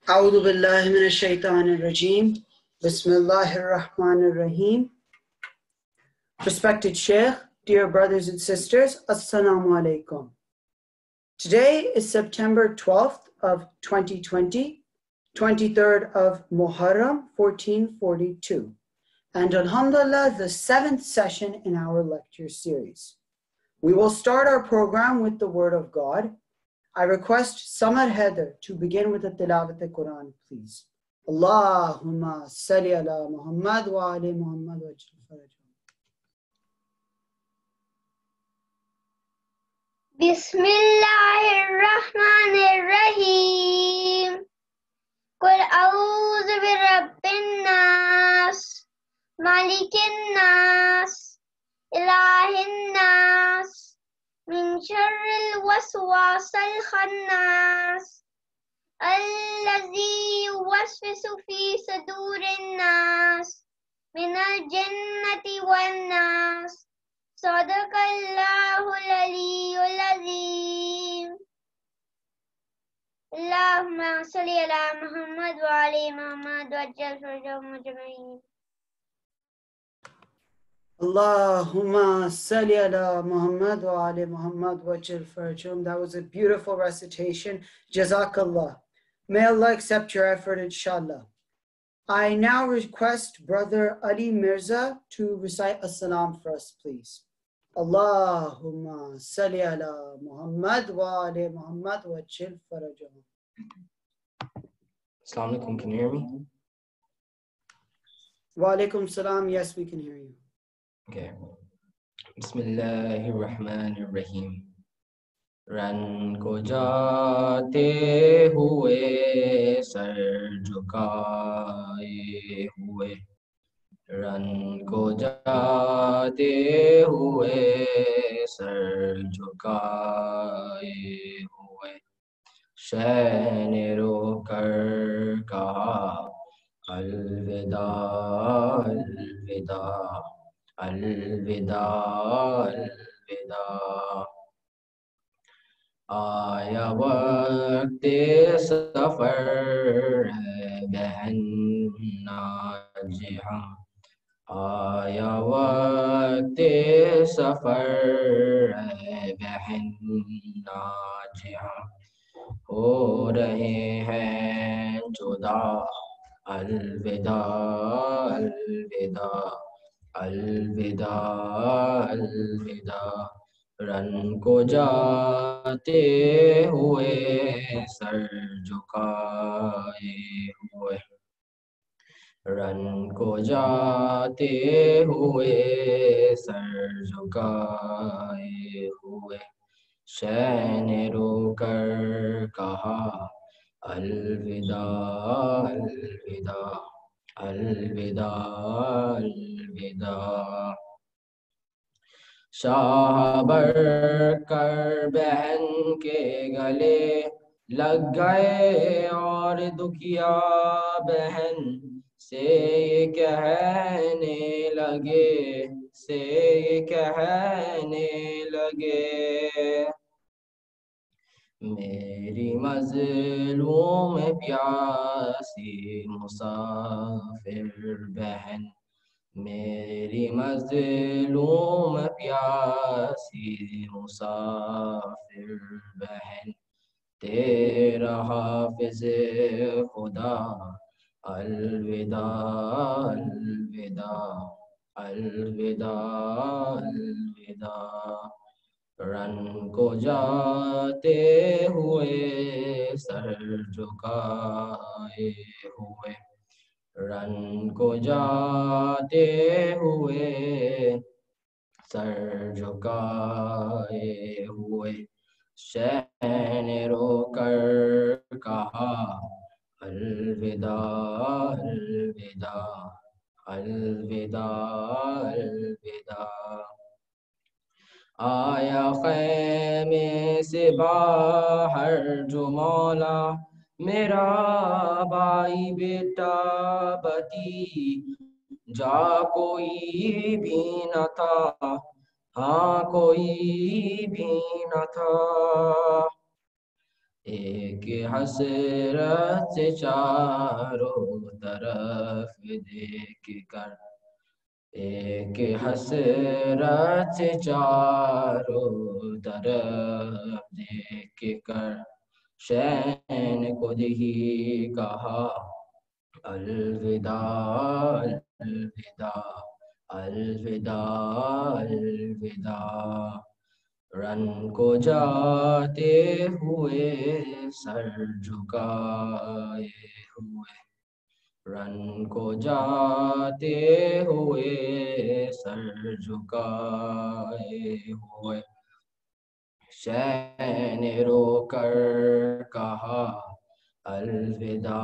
A'udhu billahi minash shaitanir rajim. Bismillahir Rahmanir Rahim. Respected Shaykh, dear brothers and sisters, Assalamu alaikum. Today is September 12th of 2020, 23rd of Muharram 1442, and Alhamdulillah, the 7th session in our lecture series. We will start our program with the Word of God. I request Samar Heather to begin with the Tilawat al-Quran, please. Allahumma salli ala Muhammad wa ali Muhammad wa ajil farajahum. Bismillahirrahmanirrahim. Qul a'udhu bi rabbin nas, malikin nas, ilahin nas, min sharril waswasil khannas, allazi yuwaswisu fi sudurin nas, minal jannati wan nas. Sadaqallahul aliyyul azim. Allahumma salli ala Muhammad wa ali Muhammad wa ajil farajahum ajma'in. Allahumma salli ala Muhammad wa ali Muhammad wa ajil farajahum. That was a beautiful recitation. Jazakallah. May Allah accept your effort, inshallah. I now request Brother Ali Mirza to recite as-salam for us, please. Allahumma salli ala Muhammad wa ali Muhammad wa ajil farajahum. Assalamu alaikum, can you hear me? Wa alaikum salam, yes, we can hear you. Okay. Bismillahirrahmanirrahim. Ran ko jaate hue sar jhukaye hue. Ran ko jaate hue sar jhukaye hue. شے نے رو کر کہا الوداع الوداع الوداع الوداع آیا وقت سفر ہے بہن ناجحاں آیا وقت سفر ہے بہن ناجحاں ہو رہے ہیں جدا الوداع الوداع الوداع الوداع رن کو جاتے ہوئے سر جھکائے ہوئے رن کو جاتے ہوئے سر جھکائے ہوئے شے نے رو کر کہا الوداع الوداع الوداع الوداع شاہ بر کر بہن کے گلے لگ گئے اور دکھیا بہن سے یہ کہنے لگے میری مظلوم پیاسی مسافر بہن میری مظلوم پیاسی مسافر بہن تیرا حافظ خدا الوداع الوداع الوداع الوداع رن کو جاتے ہوئے سر جھکائے ہوئے رن کو جاتے ہوئے سر جھکائے ہوئے شے نے رو کر کہا الوداع الوداع الوداع الوداع آیا خیمے سے باہر جو مولا میرا بھائی بیٹا بتی جا کوئی بھی نہ تھا ہاں کوئی بھی نہ تھا एक हसरत से चारों तरफ देख कर एक हसरत से चारों तरफ देख कर शैन को ही कहा अलविदा अलविदा अलविदा अलविदा रन को जाते हुए सर झुकाए हुए रन को जाते हुए सर झुकाए हुए शैन रोकर कहा अलविदा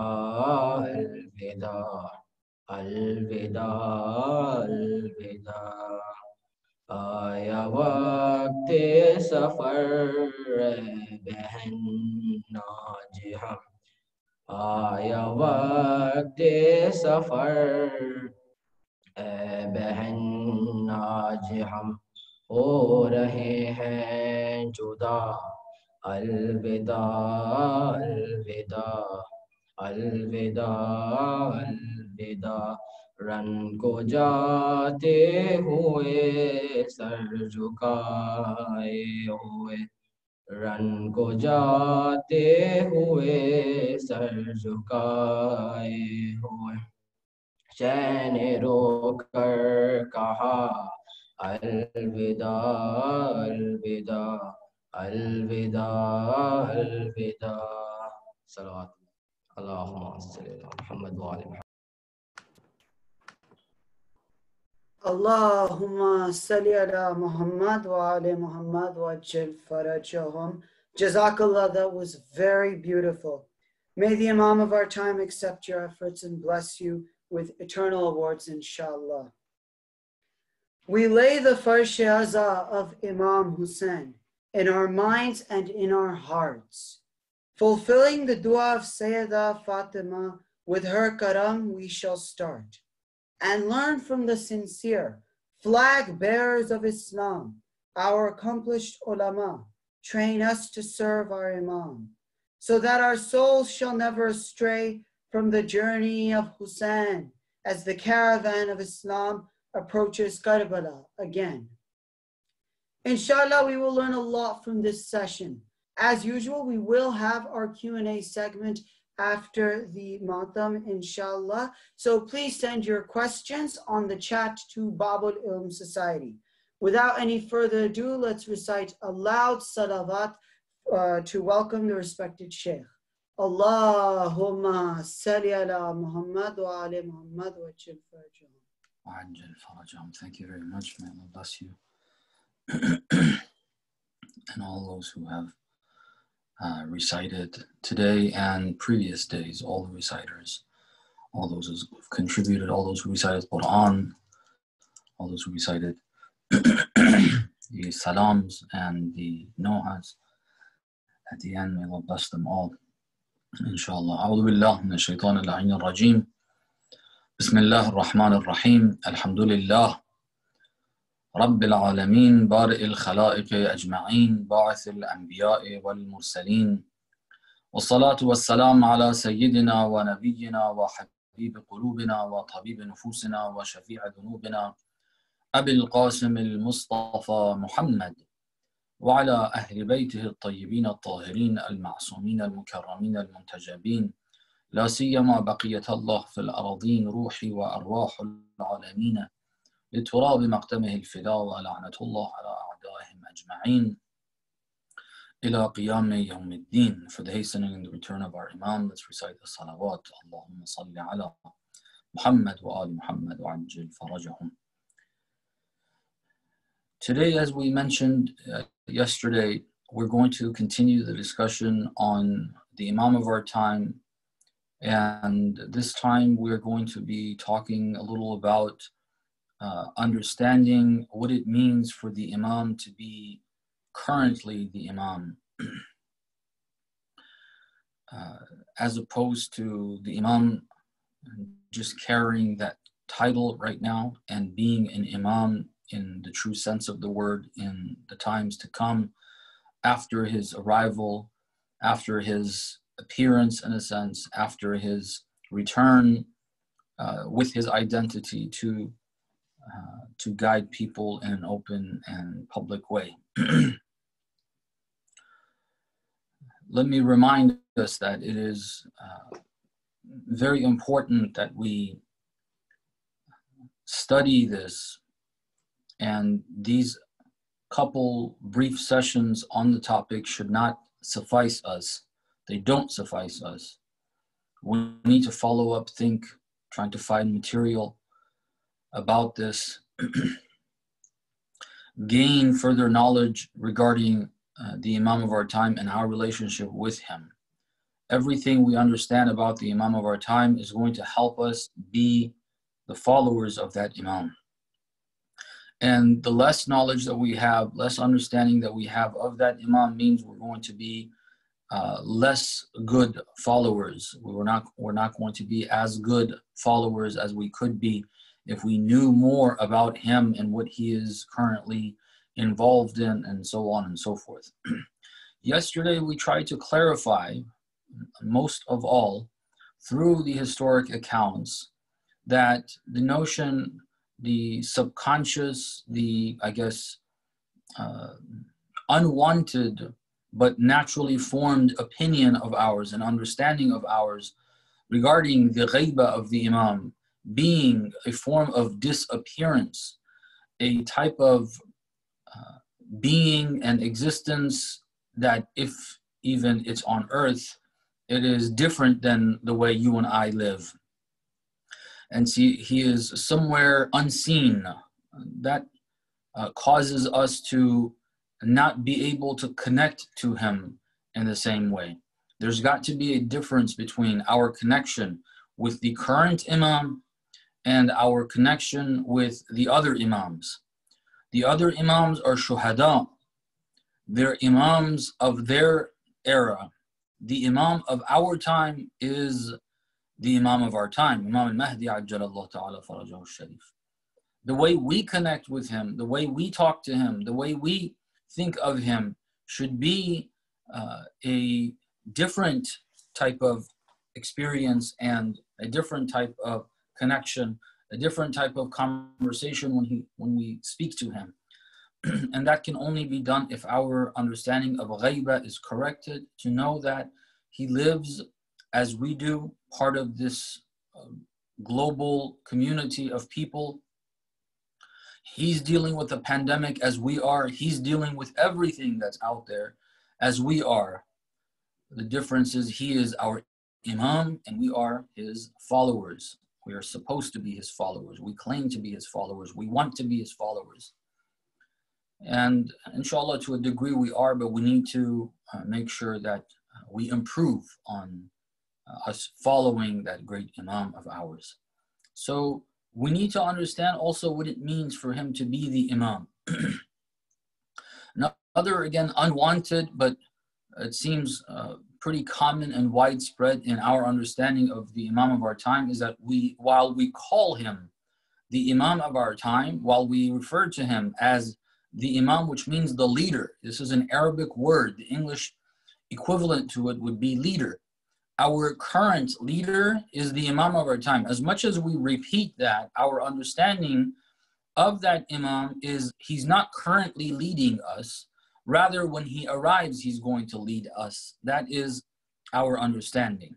अलविदा अलविदा अलविदा आया वक्त सफर बहन नाज हम आया वक्त सफर बहन आज हम हो रहे हैं जुदा अलविदा अलविदा अलविदा अलविदा रन को जाते हुए सर झुकाए हुए रन को जाते हुए सर झुकाए हुए शैन रोकर कहा अलविदा अलविदा अलविदा अलविदा सलावत अल्लाहुम्मा सल्ली अला मुहम्मद व आले Muhammad Allahumma salli ala Muhammad wa ali Muhammad wa ajil farajahum. Jazakallah, that was very beautiful. May the Imam of our time accept your efforts and bless you with eternal awards, inshallah. We lay the Farshiaza of Imam Hussein in our minds and in our hearts. Fulfilling the dua of Sayyidah Fatima, with her karam we shall start. And learn from the sincere flag bearers of Islam, our accomplished ulama, train us to serve our Imam, so that our souls shall never astray from the journey of Hussein as the caravan of Islam approaches Karbala again. Inshallah, we will learn a lot from this session. As usual, we will have our Q&A segment after the Matam, inshallah. So please send your questions on the chat to Babul Ilm Society. Without any further ado, let's recite a loud salawat to welcome the respected Shaykh. Allahumma salli ala Muhammad wa ali Muhammad wa ajil farajahum. Thank you very much. May Allah bless you. And all those who have recited today and previous days, all the reciters, all those who have contributed, all those who recited Quran, all those who recited the salams and the no'as at the end. May Allah bless them all, inshallah. A'udhu billah min ash-shaytan al-la'in al-rajim. Bismillah ar-Rahman ar-Rahim. Alhamdulillah رب العالمين بارئ الخلائق أجمعين باعث الأنبياء والمرسلين والصلاة والسلام على سيدنا ونبينا وحبيب قلوبنا وطبيب نفوسنا وشفيع ذنوبنا أبي القاسم المصطفى محمد وعلى أهل بيته الطيبين الطاهرين المعصومين المكرمين المنتجبين لا سيما بقية الله في الأراضين روحي وأرواح العالمين لتراب مقدمه الفداء ولعنة الله على أعدائهم أجمعين إلى قيام يوم الدين. For the hastening and the return of our Imam, let's recite the salawat. Allahumma salli ala Muhammad wa ali Muhammad wa ajil farajahum. Today, as we mentioned yesterday, we're going to continue the discussion on the Imam of our time, and this time we're going to be talking a little about understanding what it means for the Imam to be currently the Imam, as opposed to the Imam just carrying that title right now and being an Imam in the true sense of the word in the times to come after his arrival after his appearance, in a sense, after his return with his identity to guide people in an open and public way. Let me remind us that it is very important that we study this, and these couple brief sessions on the topic should not suffice us. They don't suffice us. We need to follow up, think, trying to find material about this, gain further knowledge regarding the Imam of our time and our relationship with him. Everything we understand about the Imam of our time is going to help us be the followers of that Imam. And the less knowledge that we have, less understanding that we have of that Imam means we're going to be less good followers. We're not going to be as good followers as we could be if we knew more about him and what he is currently involved in, and so on and so forth. Yesterday we tried to clarify, most of all, through the historic accounts, that the notion, the subconscious, the, I guess, unwanted but naturally formed opinion of ours and understanding of ours regarding the ghaiba of the Imam being a form of disappearance, a type of being and existence that, if even it's on earth, it is different than the way you and I live. And see, he is somewhere unseen. That causes us to not be able to connect to him in the same way. There's got to be a difference between our connection with the current Imam and our connection with the other Imams. The other Imams are shuhada. They're Imams of their era. The Imam of our time is the Imam of our time, Imam al-Mahdi ajjalallahu ta'ala farajahu sharif. The way we connect with him, the way we talk to him, the way we think of him should be a different type of experience and a different type of connection, a different type of conversation when we speak to him. And that can only be done if our understanding of ghaiba is corrected, to know that he lives as we do, part of this global community of people. He's dealing with the pandemic as we are. He's dealing with everything that's out there as we are. The difference is he is our Imam and we are his followers. We are supposed to be his followers. We claim to be his followers. We want to be his followers. And inshallah, to a degree we are, but we need to make sure that we improve on us following that great Imam of ours. So we need to understand also what it means for him to be the Imam. Another, again, unwanted, but it seems pretty common and widespread in our understanding of the Imam of our time, is that while we call him the Imam of our time, while we refer to him as the Imam, which means the leader, this is an Arabic word, the English equivalent to it would be leader. Our current leader is the Imam of our time. As much as we repeat that, our understanding of that Imam is he's not currently leading us. Rather, when he arrives, he's going to lead us. That is our understanding.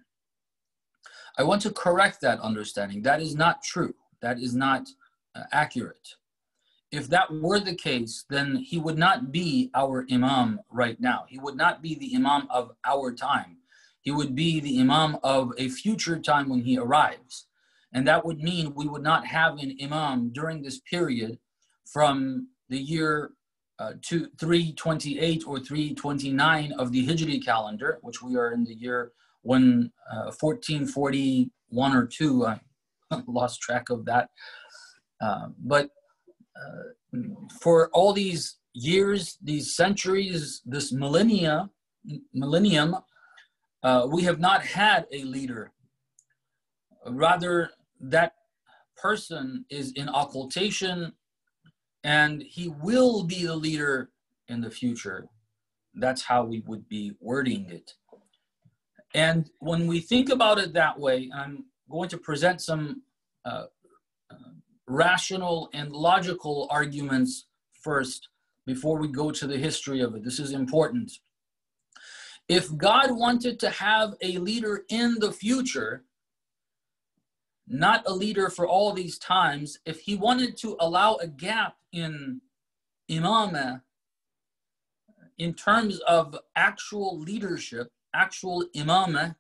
I want to correct that understanding. That is not true. That is not accurate. If that were the case, then he would not be our Imam right now. He would not be the Imam of our time. He would be the Imam of a future time when he arrives. And that would mean we would not have an Imam during this period from the year 328 or 329 of the Hijri calendar, which we are in the year 1441 or 2. I lost track of that. But for all these years, these centuries, this millennium, we have not had a leader. Rather, that person is in occultation and he will be the leader in the future. That's how we would be wording it. And when we think about it that way, I'm going to present some rational and logical arguments first before we go to the history of it. This is important. If God wanted to have a leader in the future, not a leader for all these times, if he wanted to allow a gap in imamah in terms of actual leadership, actual imamah,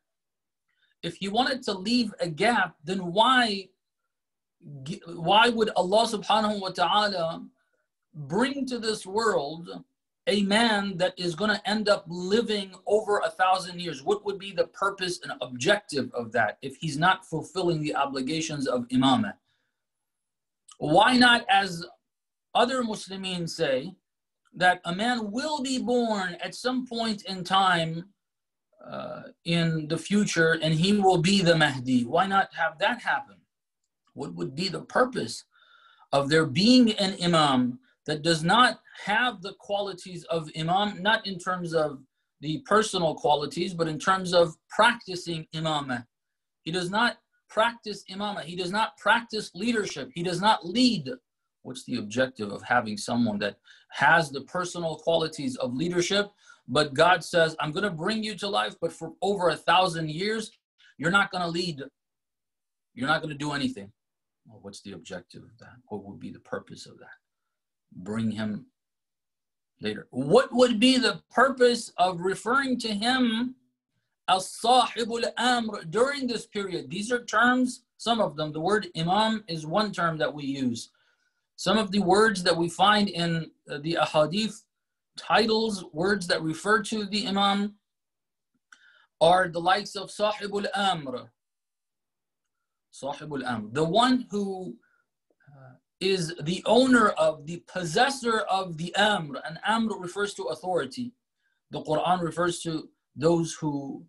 if he wanted to leave a gap, then why would Allah subhanahu wa ta'ala bring to this world a man that is going to end up living over 1,000 years? What would be the purpose and objective of that if he's not fulfilling the obligations of imamah? Why not, as other Muslimin say, that a man will be born at some point in time in the future and he will be the Mahdi? Why not have that happen? What would be the purpose of there being an imam that does not have the qualities of imam, not in terms of the personal qualities, but in terms of practicing imamah? He does not practice imamah. He does not practice leadership. He does not lead. What's the objective of having someone that has the personal qualities of leadership, but God says, I'm going to bring you to life, but for over 1,000 years, you're not going to lead. You're not going to do anything. Well, what's the objective of that? What would be the purpose of that? Bring him later. What would be the purpose of referring to him as Sahibul Amr during this period? These are terms, some of them. The word imam is one term that we use. Some of the words that we find in the ahadith titles, words that refer to the imam, are the likes of Sahibul Amr. Sahibul Amr, the one who is the owner of, the possessor of the Amr. And Amr refers to authority. The Quran refers to those who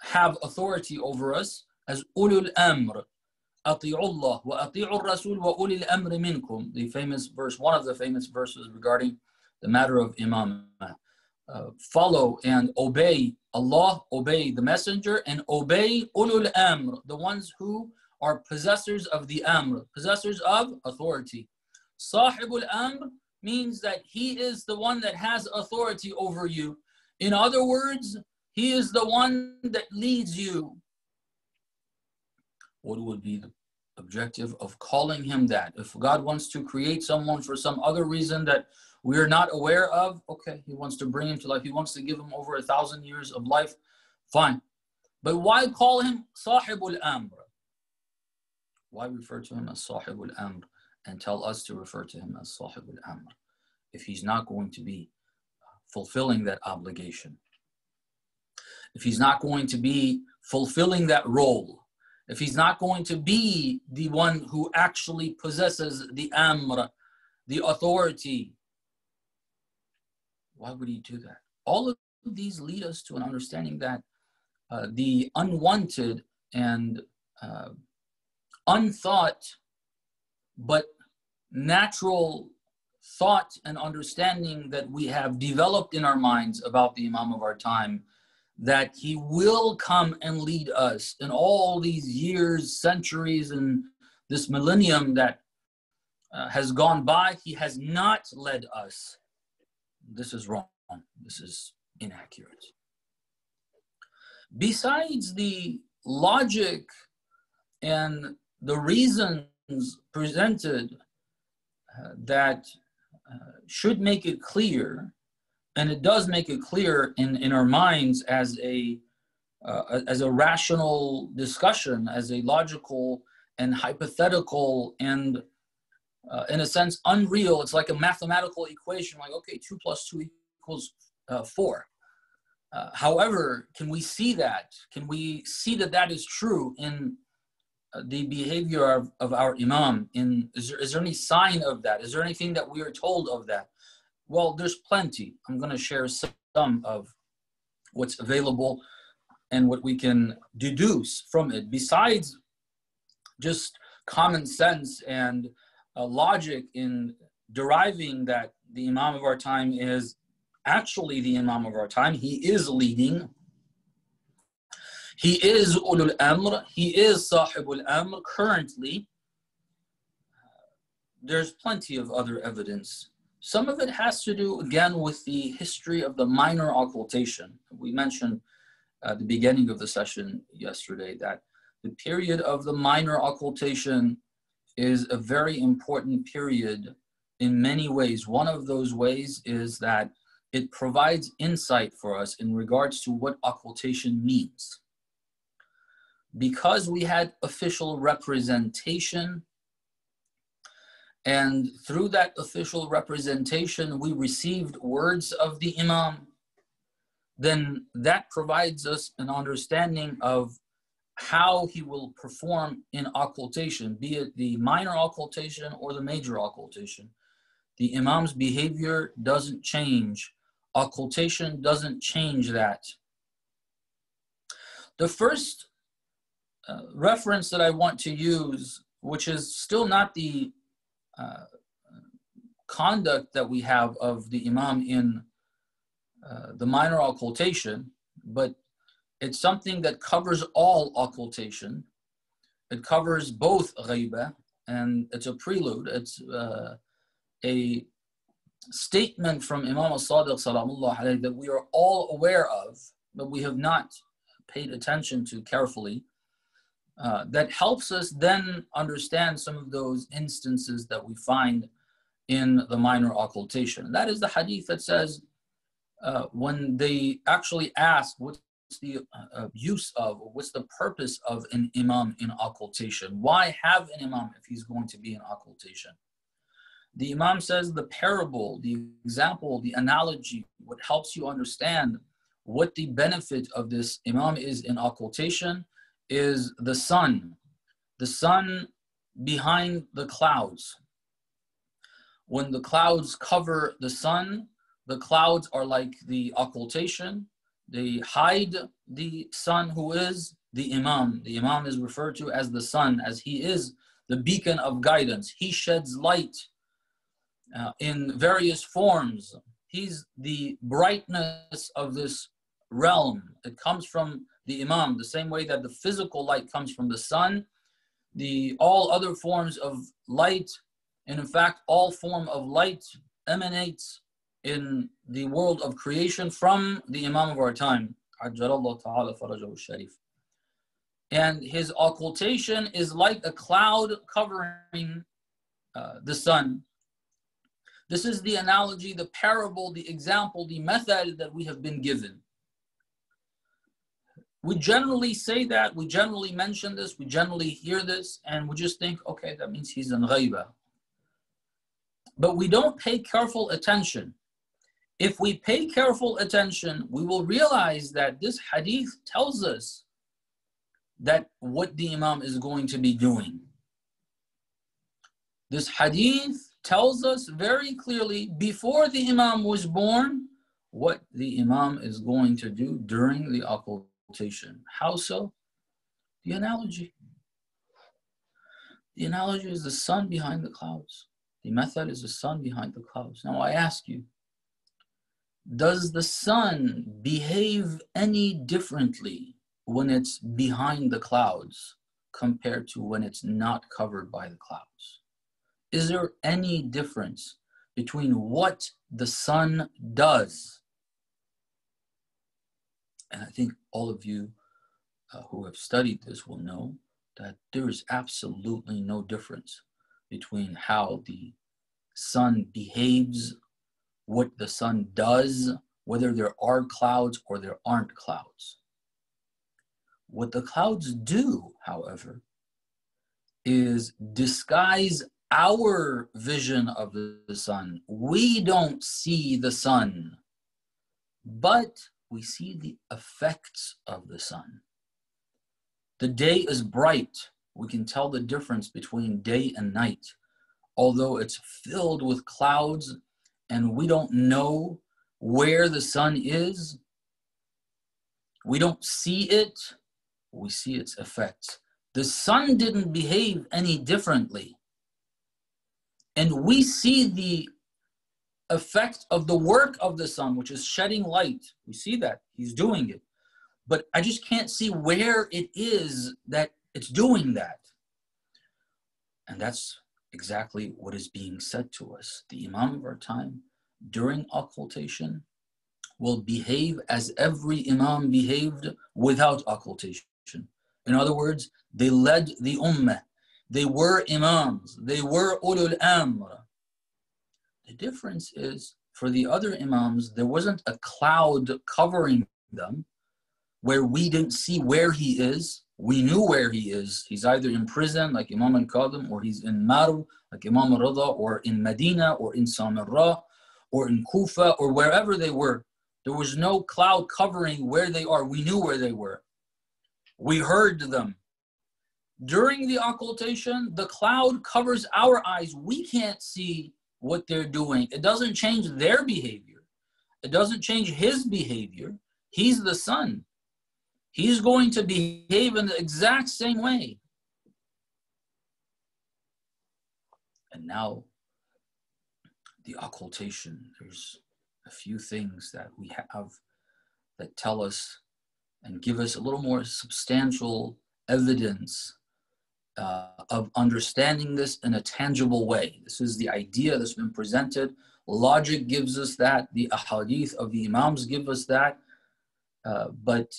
have authority over us as Ulul Amr. أطيعوا الله وأطيعوا الرسول وأولي الأمر منكم. The famous verse, one of the famous verses regarding the matter of imam. Follow and obey Allah, obey the messenger, and obey ulul amr, the ones who are possessors of the amr, possessors of authority. Sahibul amr means that he is the one that has authority over you. In other words, he is the one that leads you. What would be the objective of calling him that? If God wants to create someone for some other reason that we're not aware of, okay, he wants to bring him to life. He wants to give him over 1,000 years of life, fine. But why call him Sahibul Amr? Why refer to him as Sahibul Amr and tell us to refer to him as Sahibul Amr if he's not going to be fulfilling that obligation? If he's not going to be fulfilling that role? If he's not going to be the one who actually possesses the Amr, the authority, why would he do that? All of these lead us to an understanding that the unwanted and unthought but natural thought and understanding that we have developed in our minds about the Imam of our time, that he will come and lead us in all these years, centuries, and this millennium that has gone by. He has not led us. This is wrong. This is inaccurate. Besides the logic and the reasons presented that should make it clear, and it does make it clear in our minds as a rational discussion, as a logical and hypothetical and in a sense unreal. It's like a mathematical equation, like, okay, 2 + 2 = 4. However, can we see that? Can we see that that is true in the behavior of our imam? Is there any sign of that? Is there anything that we are told of that? Well, there's plenty. I'm going to share some of what's available and what we can deduce from it, besides just common sense and logic in deriving that the Imam of our time is actually the Imam of our time. He is leading. He is ulul amr, he is sahibul amr. Currently, there's plenty of other evidence. Some of it has to do, again, with the history of the minor occultation. We mentioned at the beginning of the session yesterday that the period of the minor occultation is a very important period in many ways. One of those ways is that it provides insight for us in regards to what occultation means. Because we had official representation, and through that official representation, we received words of the Imam, then that provides us an understanding of how he will perform in occultation, be it the minor occultation or the major occultation. The Imam's behavior doesn't change. Occultation doesn't change that. The first reference that I want to use, which is still not the conduct that we have of the Imam in the minor occultation, but it's something that covers all occultation. It covers both ghaibah, and it's a prelude. It's a statement from Imam al-Sadiq salamullah alayhi that we are all aware of, but we have not paid attention to carefully. That helps us then understand some of those instances that we find in the minor occultation. That is the hadith that says, when they actually ask what's the use of, or what's the purpose of an imam in occultation? Why have an imam if he's going to be in occultation? The imam says the parable, the example, the analogy, what helps you understand what the benefit of this imam is in occultation is the sun behind the clouds. When the clouds cover the sun, the clouds are like the occultation. They hide the sun, who is the imam. The imam is referred to as the sun, as he is the beacon of guidance. He sheds light in various forms. He's the brightness of this realm. It comes from the imam, the same way that the physical light comes from the sun. All other forms of light, and in fact, all form of light emanates in the world of creation from the Imam of our time, Ajjalallahu ta'ala farajahu sharif. And his occultation is like a cloud covering the sun. This is the analogy, the parable, the example, the method that we have been given. We generally say that, we generally mention this, we generally hear this, and we just think, okay, that means he's in ghaibah. But we don't pay careful attention. If we pay careful attention, we will realize that this hadith tells us that what the imam is going to be doing. This hadith tells us very clearly, before the imam was born, what the imam is going to do during the occultation. How so? The analogy. The analogy is the sun behind the clouds. The method is the sun behind the clouds. Now I ask you, does the sun behave any differently when it's behind the clouds compared to when it's not covered by the clouds? Is there any difference between what the sun does? And I think all of you who have studied this will know that there is absolutely no difference between how the sun behaves, what the sun does, whether there are clouds or there aren't clouds. What the clouds do, however, is disguise our vision of the sun. We don't see the sun, but we see the effects of the sun. The day is bright. We can tell the difference between day and night, although it's filled with clouds and we don't know where the sun is. We don't see it, we see its effects. The sun didn't behave any differently. And we see the effect of the work of the sun, which is shedding light. We see that, he's doing it. but I just can't see where it is that it's doing that. And that's exactly what is being said to us. The Imam of our time, during occultation, will behave as every Imam behaved without occultation. In other words, they led the Ummah. They were Imams. They were Ulul Amr. The difference is, for the other Imams, there wasn't a cloud covering them where we didn't see where he is. We knew where he is. He's either in prison, like Imam al-Qadim, or he's in Maru, like Imam al-Rida, or in Medina, or in Samarra, or in Kufa, or wherever they were. There was no cloud covering where they are. We knew where they were. We heard them. During the occultation, the cloud covers our eyes. We can't see what they're doing. It doesn't change their behavior. It doesn't change his behavior. He's the son. He's going to behave in the exact same way. And now, the occultation, there's a few things that we have that tell us and give us a little more substantial evidence of understanding this in a tangible way. This is the idea that's been presented. Logic gives us that. The ahadith of the Imams give us that. But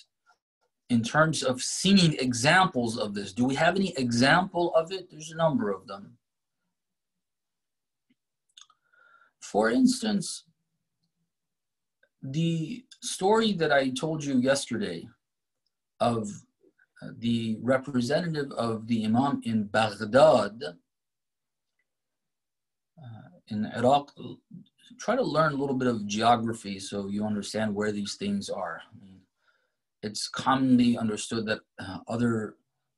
in terms of seeing examples of this, do we have any example of it? There's a number of them. For instance, the story that I told you yesterday of the representative of the Imam in Baghdad, in Iraq, try to learn a little bit of geography so you understand where these things are. I mean, it's commonly understood that other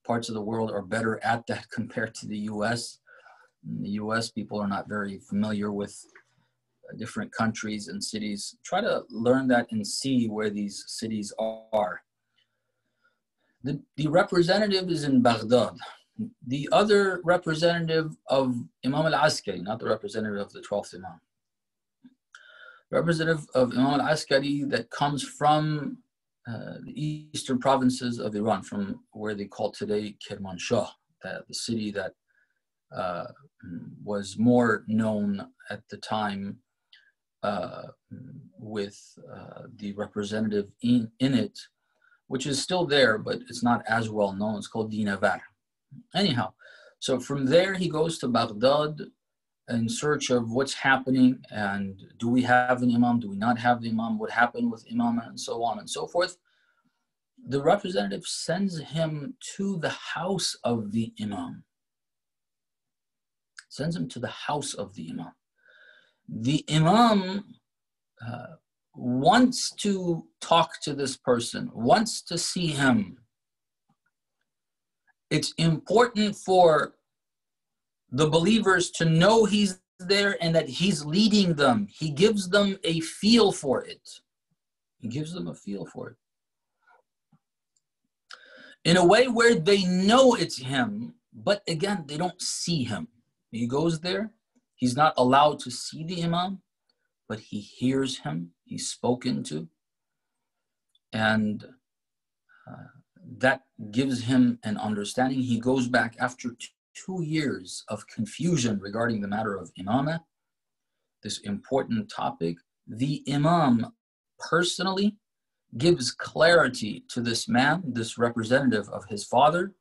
parts of the world are better at that compared to the US. In the US, people are not very familiar with different countries and cities. Try to learn that and see where these cities are. The representative is in Baghdad. The other representative of Imam al-Askari, not the representative of the 12th Imam. Representative of Imam al-Askari that comes from the eastern provinces of Iran, from where they call today Kermanshah, the city that was more known at the time with the representative in it, which is still there, but it's not as well known. It's called Dinavar. Anyhow, so from there he goes to Baghdad in search of what's happening, and do we have an Imam, do we not have the Imam, what happened with Imam, and so on and so forth. The representative sends him to the house of the Imam. Sends him to the house of the Imam. The Imam wants to talk to this person, wants to see him. It's important for the believers to know he's there and that he's leading them. He gives them a feel for it. He gives them a feel for it. In a way where they know it's him, but again, they don't see him. He goes there. He's not allowed to see the Imam, but he hears him. He's spoken to. And that gives him an understanding. He goes back after 2 years of confusion regarding the matter of imamah, this important topic. The Imam personally gives clarity to this man, this representative of his father,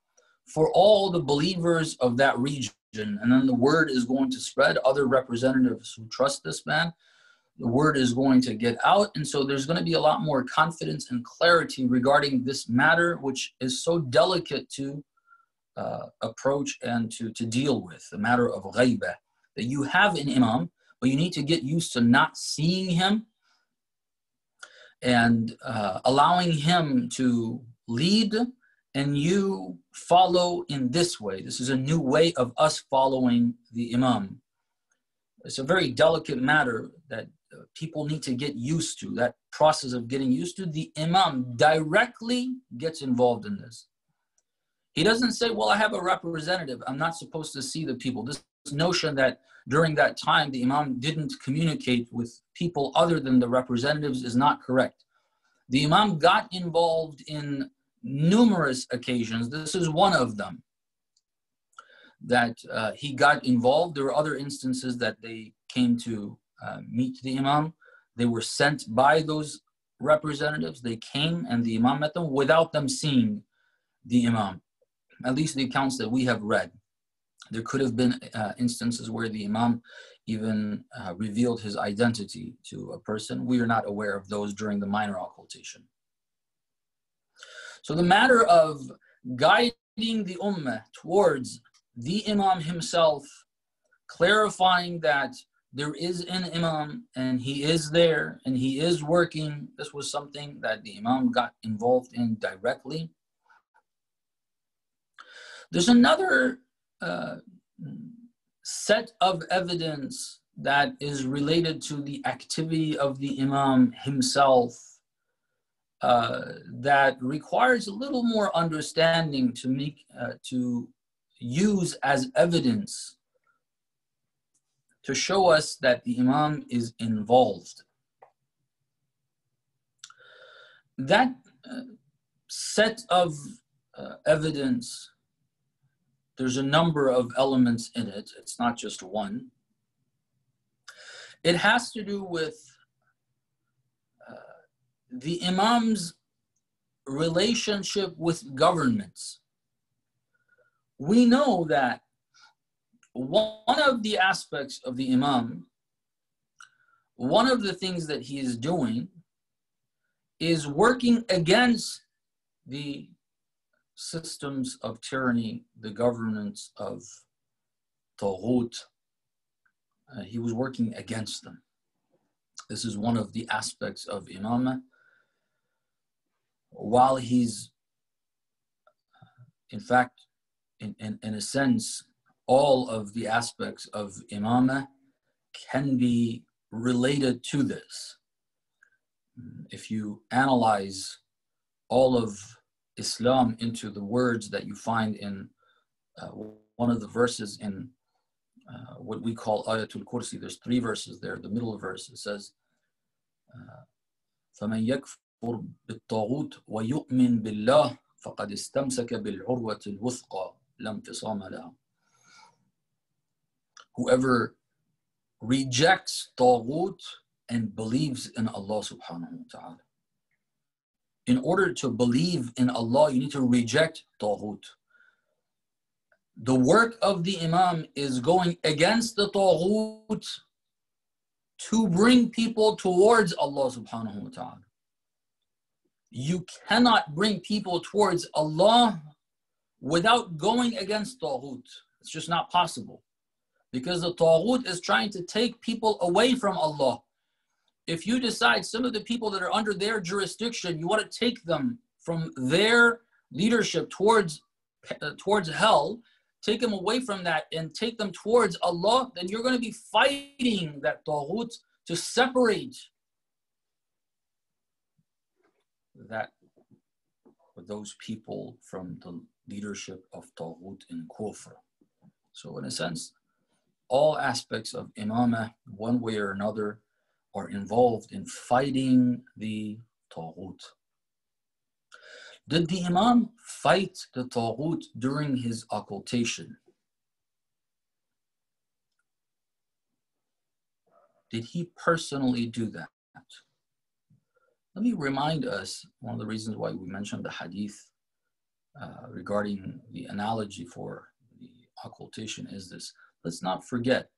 for all the believers of that region. And then the word is going to spread. Other representatives who trust this man, the word is going to get out. And so there's going to be a lot more confidence and clarity regarding this matter, which is so delicate to approach and to deal with, the matter of ghaibah. That you have an Imam, but you need to get used to not seeing him and allowing him to lead, and you follow in this way. This is a new way of us following the Imam. It's a very delicate matter that people need to get used to, that process of getting used to. The Imam directly gets involved in this. He doesn't say, well, I have a representative, I'm not supposed to see the people. This notion that during that time the Imam didn't communicate with people other than the representatives is not correct. The Imam got involved in numerous occasions. This is one of them that he got involved. There were other instances that they came to meet the Imam. They were sent by those representatives. They came and the Imam met them without them seeing the Imam. At least the accounts that we have read. There could have been instances where the Imam even revealed his identity to a person. We are not aware of those during the minor occultation. So the matter of guiding the Ummah towards the Imam himself, clarifying that there is an Imam and he is there and he is working, this was something that the Imam got involved in directly. There's another set of evidence that is related to the activity of the Imam himself that requires a little more understanding to use as evidence to show us that the Imam is involved. That set of evidence, there's a number of elements in it. It's not just one. It has to do with the Imam's relationship with governments. We know that one of the aspects of the Imam, one of the things that he is doing is working against the systems of tyranny, the governments of Taghut. He was working against them. This is one of the aspects of Imamah. While he's, in fact, in a sense, all of the aspects of Imamah can be related to this. If you analyze all of Islam into the words that you find in one of the verses in what we call Ayatul Kursi, there's 3 verses there. The middle verse, it says, فَمَنْ يَكْفُرْ بِالطَّاغُوتِ وَيُؤْمِنْ بِاللَّهِ فَقَدْ اسْتَمْسَكَ بِالْعُرْوَةِ الْوُثْقَى لَا انْفِصَامَ لَهَا. Whoever rejects Taghut and believes in Allah subhanahu wa ta'ala. In order to believe in Allah, you need to reject Taghut. The work of the Imam is going against the Taghut to bring people towards Allah subhanahu wa ta'ala. You cannot bring people towards Allah without going against Taghut. It's just not possible. Because the Taghut is trying to take people away from Allah. If you decide some of the people that are under their jurisdiction, you want to take them from their leadership towards hell, take them away from that and take them towards Allah, then you're going to be fighting that Taghut to separate those people from the leadership of Taghut in Kufr. So in a sense, all aspects of Imamah, one way or another, are involved in fighting the Taghut. Did the Imam fight the Taghut during his occultation? Did he personally do that? Let me remind us, one of the reasons why we mentioned the hadith regarding the analogy for the occultation is this. Let's not forget,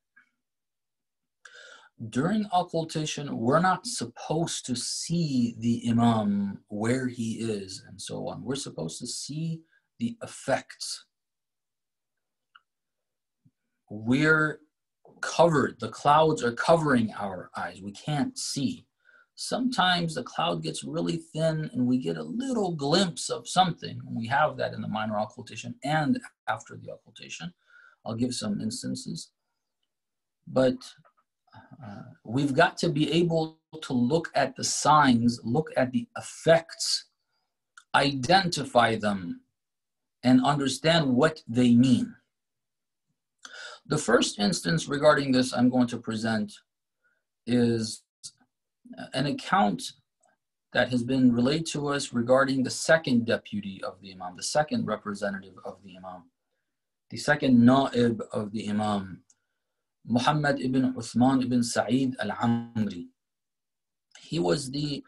during occultation, we're not supposed to see the Imam, where he is, and so on. We're supposed to see the effects. We're covered. The clouds are covering our eyes. We can't see. Sometimes the cloud gets really thin and we get a little glimpse of something. We have that in the minor occultation and after the occultation. I'll give some instances. But we've got to be able to look at the signs, look at the effects, identify them, and understand what they mean. The first instance regarding this I'm going to present is an account that has been relayed to us regarding the second deputy of the Imam, the second representative of the Imam, the second na'ib of the Imam, Muhammad ibn Uthman ibn Sa'id al-Amri. He was the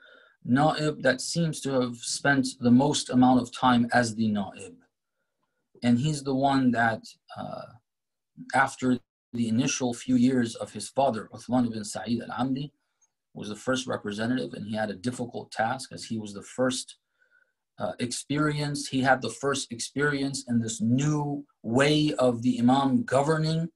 na'ib that seems to have spent the most amount of time as the na'ib. And he's the one that, after the initial few years of his father, Uthman ibn Sa'id al-Amri, was the first representative, and he had a difficult task as he was the first he had the first experience in this new way of the Imam governing.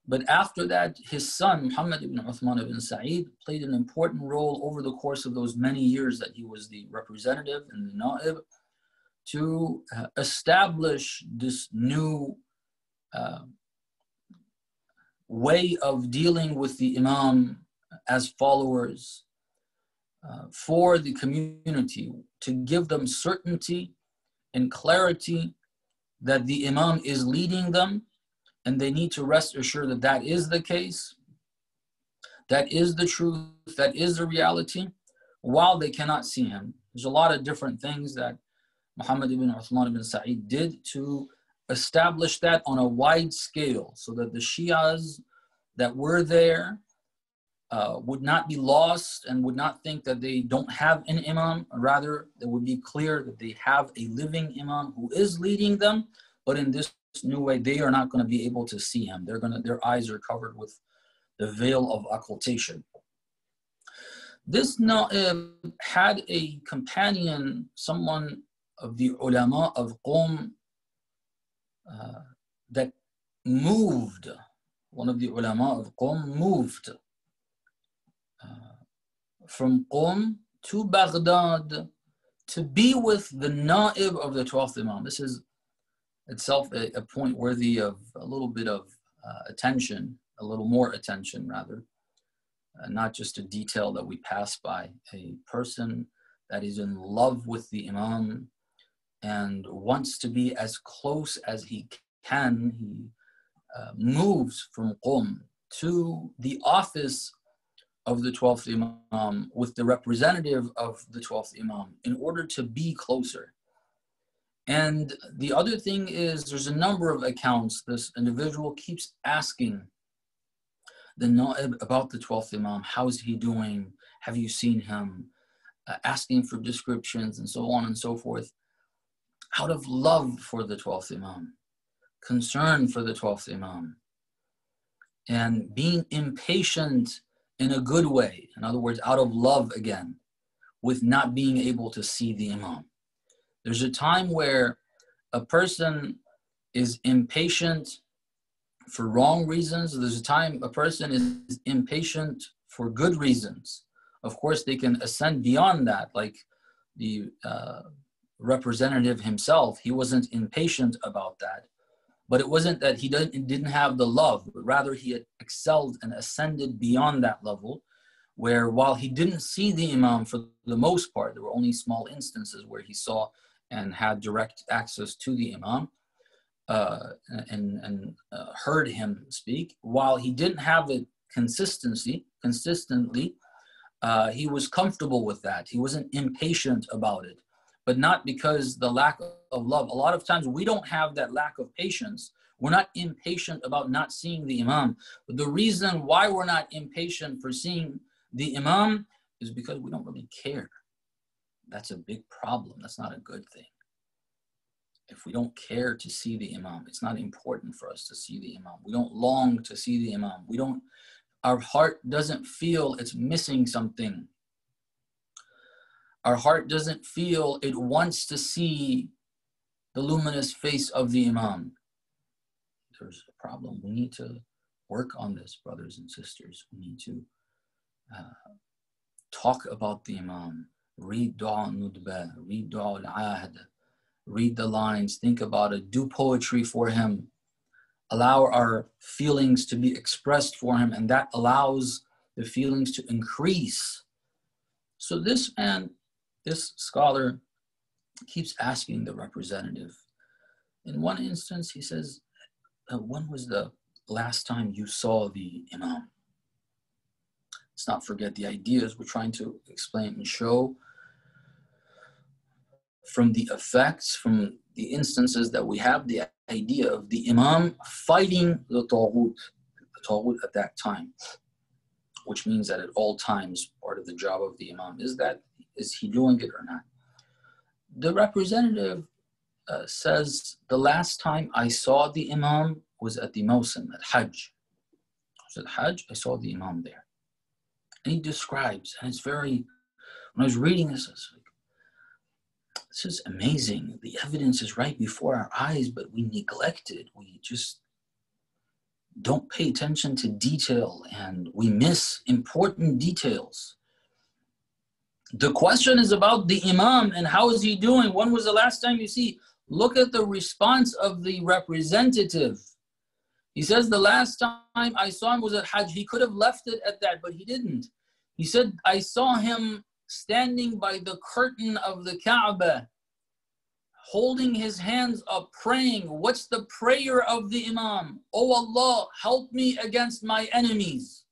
But after that, his son, Muhammad ibn Uthman ibn Sa'id, played an important role over the course of those many years that he was the representative and the na'ib to establish this new way of dealing with the Imam as followers for the community, to give them certainty and clarity that the Imam is leading them, and they need to rest assured that that is the case, that is the truth, that is the reality, while they cannot see him. There's a lot of different things that Muhammad ibn Uthman ibn Sa'id did to establish that on a wide scale, so that the Shias that were there would not be lost and would not think that they don't have an Imam. Rather, it would be clear that they have a living Imam who is leading them, but in this new way, they are not going to be able to see him. Their eyes are covered with the veil of occultation. This na'ib had a companion, someone of the ulama of Qom that moved, one of the ulama of Qom moved from Qom to Baghdad to be with the na'ib of the 12th Imam. This is itself a point worthy of a little bit of attention, a little more attention rather, not just a detail that we pass by. A person that is in love with the Imam and wants to be as close as he can, he moves from Qom to the office of the 12th Imam with the representative of the 12th Imam in order to be closer. And the other thing is, there's a number of accounts. This individual keeps asking the na'ib about the 12th Imam. How's he doing? Have you seen him? Asking for descriptions and so on and so forth. Out of love for the 12th Imam, concern for the 12th Imam, and being impatient in a good way. In other words, out of love again, with not being able to see the Imam. There's a time where a person is impatient for wrong reasons. There's a time a person is impatient for good reasons. Of course, they can ascend beyond that, like the representative himself. He wasn't impatient about that. But it wasn't that he didn't have the love, but rather he had excelled and ascended beyond that level, where while he didn't see the Imam for the most part, there were only small instances where he saw and had direct access to the Imam and heard him speak. While he didn't have it consistently, he was comfortable with that. He wasn't impatient about it, but not because the lack of love. A lot of times we don't have that lack of patience. We're not impatient about not seeing the Imam. But the reason why we're not impatient for seeing the Imam is because we don't really care. That's a big problem. That's not a good thing. If we don't care to see the Imam, it's not important for us to see the Imam. We don't long to see the Imam. Our heart doesn't feel it's missing something. Our heart doesn't feel it wants to see the luminous face of the Imam. There's a problem. We need to work on this, brothers and sisters. We need to talk about the Imam. Read Dua Nudba, read Dua Al-Ahd, read the lines, think about it, do poetry for him. Allow our feelings to be expressed for him, and that allows the feelings to increase. So this man, this scholar, keeps asking the representative. In one instance, he says, when was the last time you saw the Imam? let's not forget the ideas we're trying to explain and show from the effects, from the instances that we have, the idea of the Imam fighting the Taghut at that time, which means that at all times, part of the job of the Imam is he doing it or not? The representative says, the last time I saw the Imam was at the Mawsim, at Hajj. I was at Hajj, I saw the Imam there. And he describes, and it's very, when I was reading this, I was like, this is amazing. The evidence is right before our eyes, but we neglect it. We just don't pay attention to detail, and we miss important details. The question is about the Imam and how is he doing? When was the last time you see? Look at the response of the representative. He says, the last time I saw him was at Hajj. He could have left it at that, but he didn't. He said, I saw him standing by the curtain of the Kaaba, holding his hands up, praying. What's the prayer of the Imam? Oh Allah, help me against my enemies.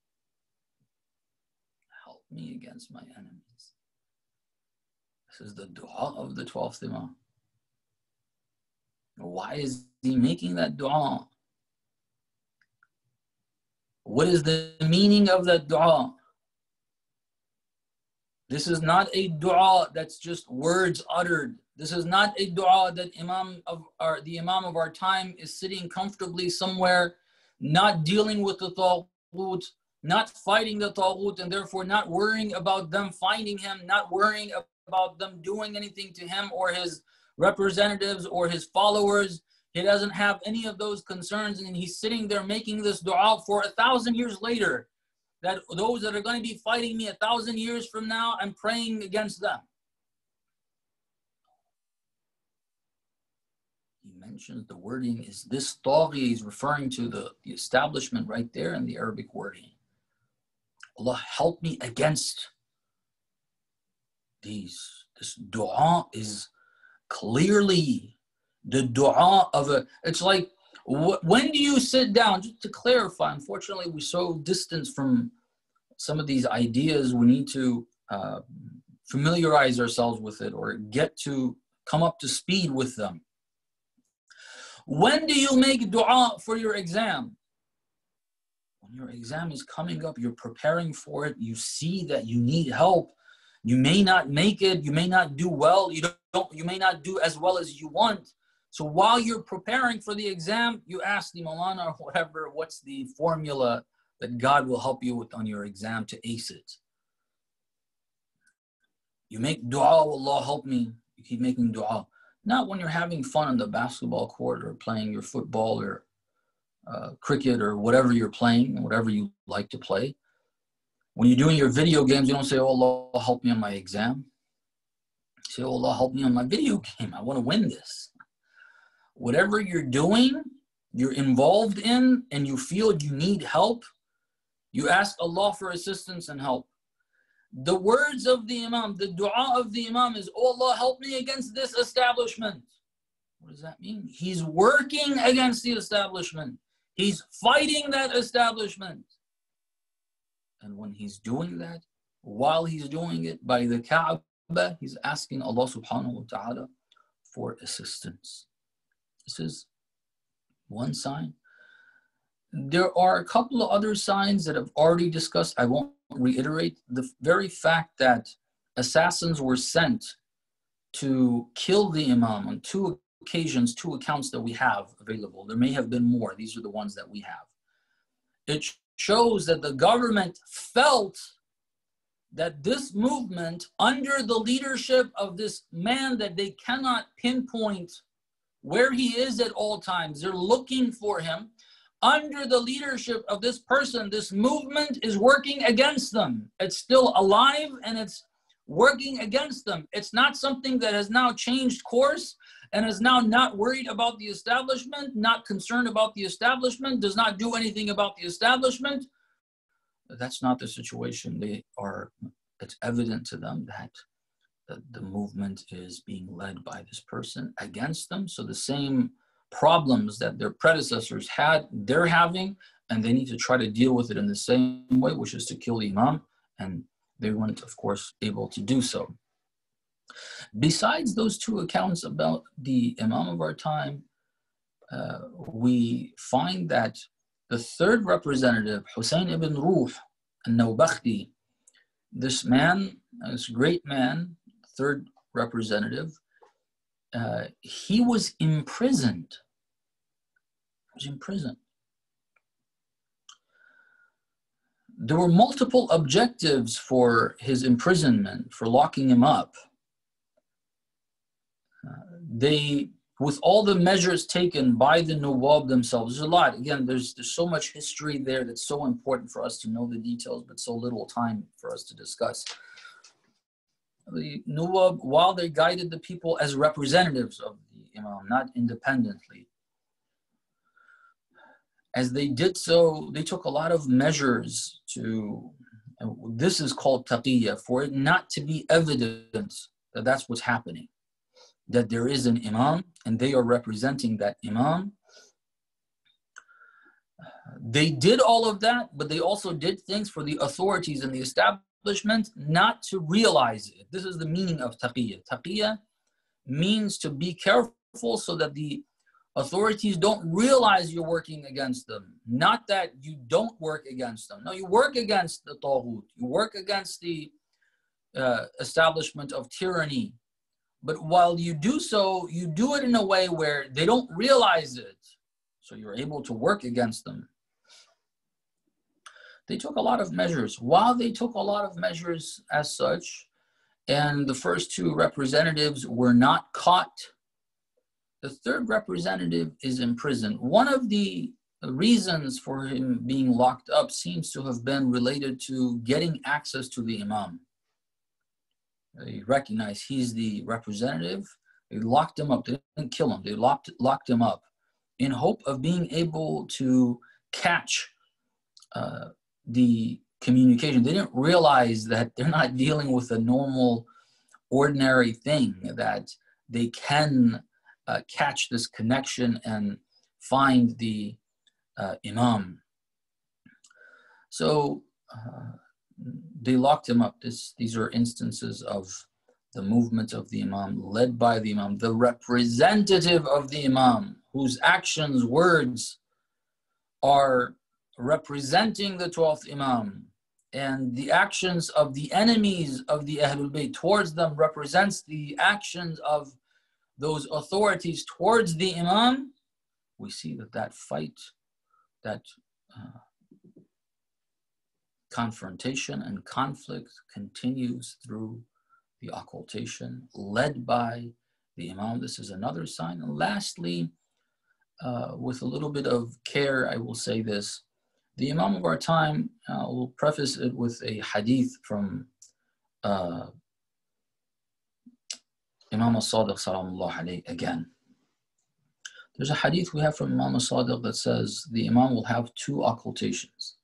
Help me against my enemies. This is the dua of the 12th Imam. Why is he making that dua? What is the meaning of that dua? This is not a dua that's just words uttered. This is not a dua that the Imam of our time is sitting comfortably somewhere, not dealing with the Taghut, not fighting the Taghut, and therefore not worrying about them finding him, not worrying about them doing anything to him or his representatives or his followers. He doesn't have any of those concerns, and he's sitting there making this dua for 1,000 years later, that those that are going to be fighting me 1,000 years from now, I'm praying against them. He mentions the wording is this taghi is referring to the establishment right there in the Arabic wording. Allah help me against these. This dua is clearly the dua of it's like, when do you sit down? Just to clarify, unfortunately, we're so distant from some of these ideas. We need to familiarize ourselves with it or get to come up to speed with them. When do you make dua for your exam? When your exam is coming up, you're preparing for it, you see that you need help. You may not make it, you may not do well, you may not do as well as you want. So while you're preparing for the exam, you ask the Maulana or whatever, what's the formula that God will help you with on your exam to ace it? You make dua, Allah help me. You keep making dua. Not when you're having fun on the basketball court or playing your football or cricket or whatever you're playing, whatever you like to play. When you're doing your video games, you don't say, oh, Allah help me on my exam. You say, oh, Allah help me on my video game. I want to win this. Whatever you're doing, you're involved in, and you feel you need help, you ask Allah for assistance and help. The words of the Imam, the dua of the Imam is, oh Allah, help me against this establishment. What does that mean? He's working against the establishment. He's fighting that establishment. And when he's doing that, while he's doing it by the Kaaba, he's asking Allah subhanahu wa ta'ala for assistance. This is one sign. There are a couple of other signs that I've already discussed. I won't reiterate. The very fact that assassins were sent to kill the Imam on 2 occasions, 2 accounts that we have available. There may have been more. These are the ones that we have. It shows that the government felt that this movement, under the leadership of this man that they cannot pinpoint where he is at all times, they're looking for him. Under the leadership of this person, this movement is working against them. It's still alive and it's working against them. It's not something that has now changed course and is now not worried about the establishment, not concerned about the establishment, does not do anything about the establishment. That's not the situation. It's evident to them that the movement is being led by this person against them. So the same problems that their predecessors had, they're having, and they need to try to deal with it in the same way, which is to kill the Imam and they weren't, of course, able to do so. Besides those two accounts about the Imam of our time, we find that the third representative, Hussein ibn Ruh al-Nawbakhti, this man, this great man, third representative, he was imprisoned. He was imprisoned. There were multiple objectives for his imprisonment, for locking him up. With all the measures taken by the Nawab themselves, there's a lot. Again, there's so much history there that's so important for us to know the details, but so little time for us to discuss. The Nawab, while they guided the people as representatives of the Imam, not independently, as they did so, they took a lot of measures to, this is called taqiyya, for it not to be evident that that's what's happening, that there is an Imam and they are representing that Imam. They did all of that, but they also did things for the authorities and the establishment not to realize it. This is the meaning of taqiyya. Taqiyya means to be careful so that the authorities don't realize you're working against them. Not that you don't work against them. No, you work against the taghut. You work against the establishment of tyranny. But while you do so, you do it in a way where they don't realize it. So you're able to work against them. They took a lot of measures. While they took a lot of measures as such, and the first two representatives were not caught, the third representative is imprisoned. One of the reasons for him being locked up seems to have been related to getting access to the Imam. They recognize he's the representative. They locked him up. They didn't kill him. They locked him up in hope of being able to catch the communication. They didn't realize that they're not dealing with a normal, ordinary thing, that they can catch this connection and find the Imam. So they locked him up. These are instances of the movement of the Imam, led by the Imam, the representative of the Imam, whose actions, words are representing the 12th Imam, and the actions of the enemies of the Ahlul Bayt towards them represents the actions of those authorities towards the Imam. We see that fight, that confrontation and conflict continues through the occultation led by the Imam. This is another sign. And lastly, with a little bit of care, I will say this. The Imam of our time, will preface it with a hadith from Imam al-Sadiq salamullah alayhi again. There's a hadith we have from Imam al-Sadiq that says the Imam will have two occultations.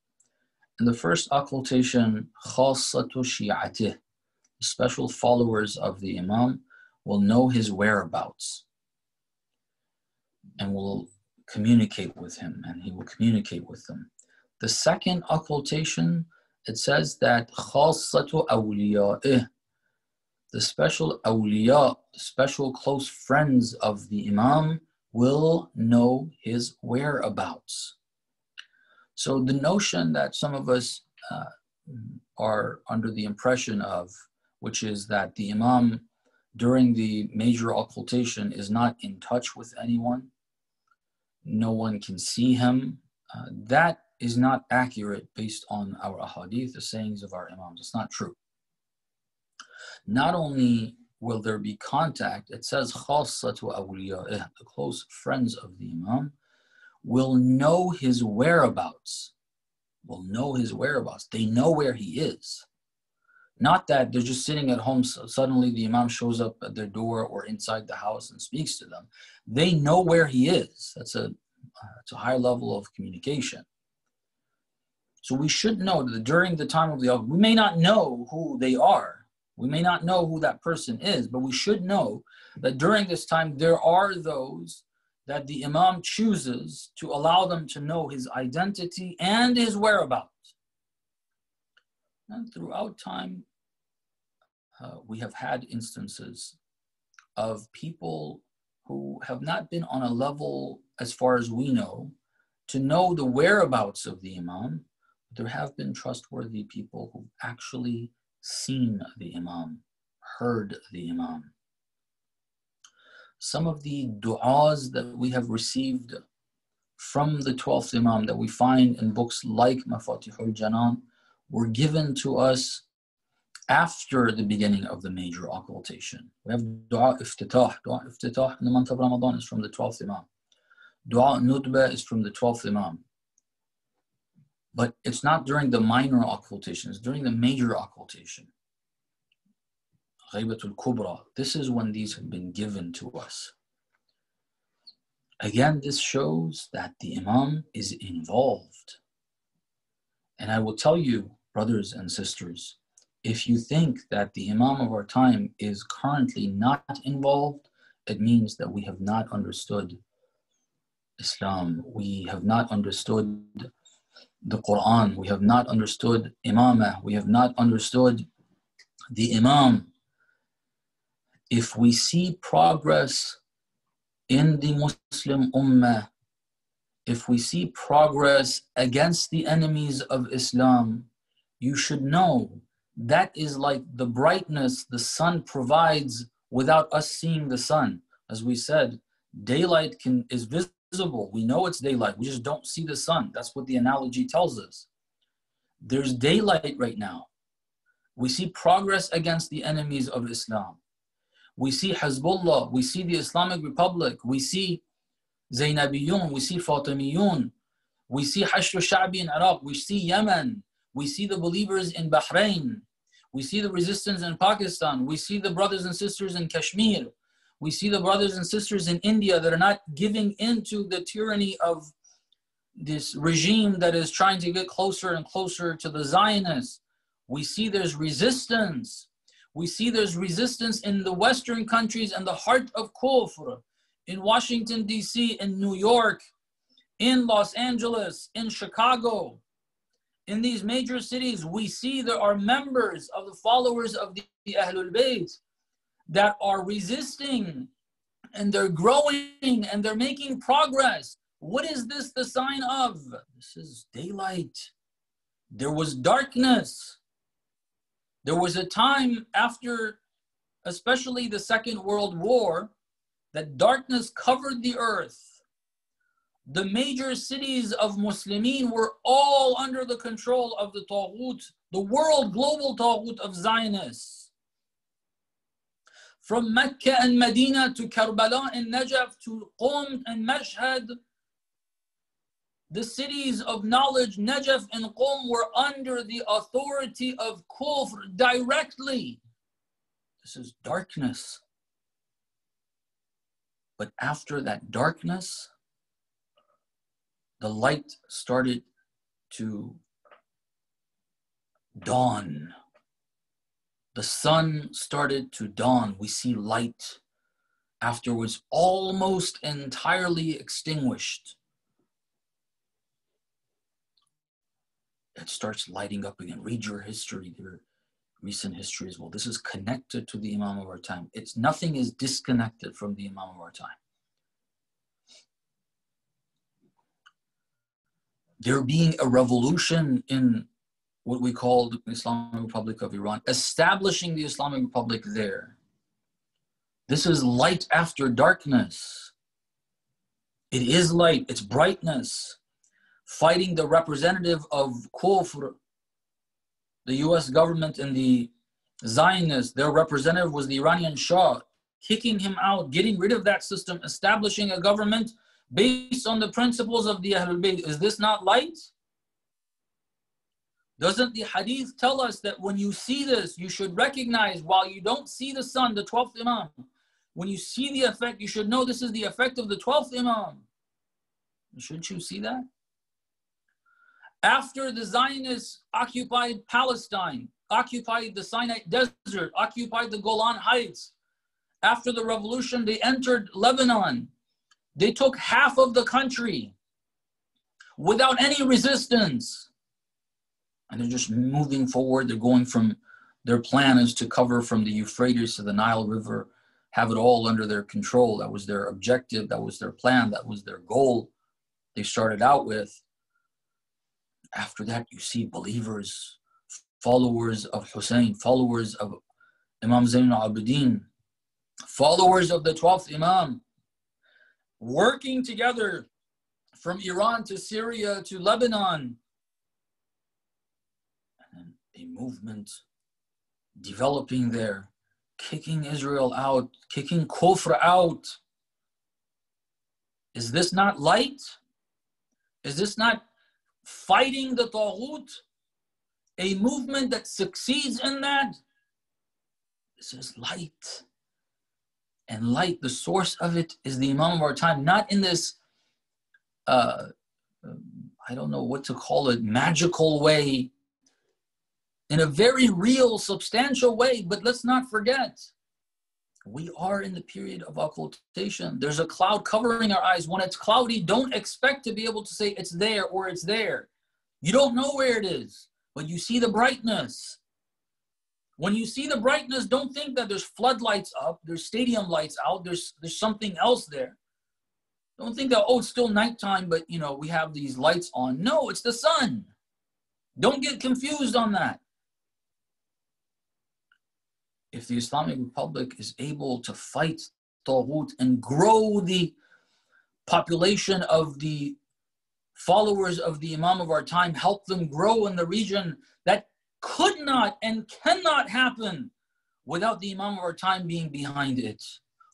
In the first occultation, khassatu shi'atih, special followers of the Imam will know his whereabouts and will communicate with him, and he will communicate with them. The second occultation, it says that khassatu awliya'ih, the special awliya, special close friends of the Imam will know his whereabouts. So the notion that some of us are under the impression of, which is that the Imam during the major occultation is not in touch with anyone, no one can see him, that is not accurate based on our ahadith, the sayings of our Imams. It's not true. Not only will there be contact, it says khassatu awliya'ih, the close friends of the Imam will know his whereabouts, will know his whereabouts. They know where he is. Not that they're just sitting at home, so suddenly the Imam shows up at their door or inside the house and speaks to them. They know where he is. It's a high level of communication. So we should know that during the time of the we may not know who they are. We may not know who that person is, but we should know that during this time there are those that the Imam chooses to allow them to know his identity and his whereabouts. And throughout time, we have had instances of people who have not been on a level, as far as we know the whereabouts of the Imam. There have been trustworthy people who've actually seen the Imam, heard the Imam. Some of the du'as that we have received from the 12th Imam that we find in books like Mafatihul Janan were given to us after the beginning of the major occultation. We have Dua Iftitah. Dua Iftitah in the month of Ramadan is from the 12th Imam. Dua Nudba is from the 12th Imam. But it's not during the minor occultation, it's during the major occultation. Ghaybatul Kubra. This is when these have been given to us. Again, this shows that the Imam is involved. And I will tell you, brothers and sisters, if you think that the Imam of our time is currently not involved, it means that we have not understood Islam. We have not understood the Quran. We have not understood Imamah. We have not understood the Imam. If we see progress in the Muslim Ummah, if we see progress against the enemies of Islam, you should know that is like the brightness the sun provides without us seeing the sun. As we said, daylight is visible. We know it's daylight. We just don't see the sun. That's what the analogy tells us. There's daylight right now. We see progress against the enemies of Islam. We see Hezbollah. We see the Islamic Republic. We see Zainabiyun. We see Fatimiyun. We see Ashra Sha'bi in Iraq. We see Yemen. We see the believers in Bahrain. We see the resistance in Pakistan. We see the brothers and sisters in Kashmir. We see the brothers and sisters in India that are not giving in to the tyranny of this regime that is trying to get closer and closer to the Zionists. We see there's resistance. We see there's resistance in the Western countries and the heart of Kufr, in Washington, D.C., in New York, in Los Angeles, in Chicago. In these major cities, we see there are members of the followers of the Ahlul Bayt that are resisting, and they're growing, and they're making progress. What is this the sign of? This is daylight. There was darkness. There was a time after, especially the Second World War, that darkness covered the earth. The major cities of Muslimin were all under the control of the Taghut, the world global Taghut of Zionists. From Mecca and Medina to Karbala and Najaf to Qom and Mashhad, the cities of knowledge, Najaf and Qom, were under the authority of Kufr directly. This is darkness. But after that darkness, the light started to dawn. The sun started to dawn. We see light. Afterwards, almost entirely extinguished. It starts lighting up again. Read your history, your recent history as well. This is connected to the Imam of our time. Nothing is disconnected from the Imam of our time. There being a revolution in what we call the Islamic Republic of Iran, establishing the Islamic Republic there. This is light after darkness. It is light, it's brightness. Fighting the representative of Kufr, the US government and the Zionists, their representative was the Iranian Shah, kicking him out, getting rid of that system, establishing a government based on the principles of the Ahlul Bayt. Is this not light? Doesn't the hadith tell us that when you see this, you should recognize, while you don't see the sun, the 12th Imam, when you see the effect, you should know this is the effect of the 12th Imam. Shouldn't you see that? After the Zionists occupied Palestine, occupied the Sinai Desert, occupied the Golan Heights, after the revolution, they entered Lebanon. They took half of the country without any resistance. And they're just moving forward. They're going from, their plan is to cover from the Euphrates to the Nile River, have it all under their control. That was their objective. That was their plan. That was their goal they started out with. After that, you see believers, followers of Hussein, followers of Imam Zayn al-Abidin, followers of the 12th Imam, working together from Iran to Syria to Lebanon. And a movement developing there, kicking Israel out, kicking Kufr out. Is this not light? Is this not fighting the Taghut? A movement that succeeds in that? This is light. And light, the source of it is the Imam of our time, not in this, I don't know what to call it, magical way, in a very real, substantial way. But let's not forget, we are in the period of occultation. There's a cloud covering our eyes. When it's cloudy, don't expect to be able to say it's there or it's there. You don't know where it is, but you see the brightness. When you see the brightness, don't think that there's floodlights up, there's stadium lights out, there's something else there. Don't think that, oh, it's still nighttime, but you know, we have these lights on. No, it's the sun. Don't get confused on that. If the Islamic Republic is able to fight Taghut and grow the population of the followers of the Imam of our time, help them grow in the region, that could not and cannot happen without the Imam of our time being behind it.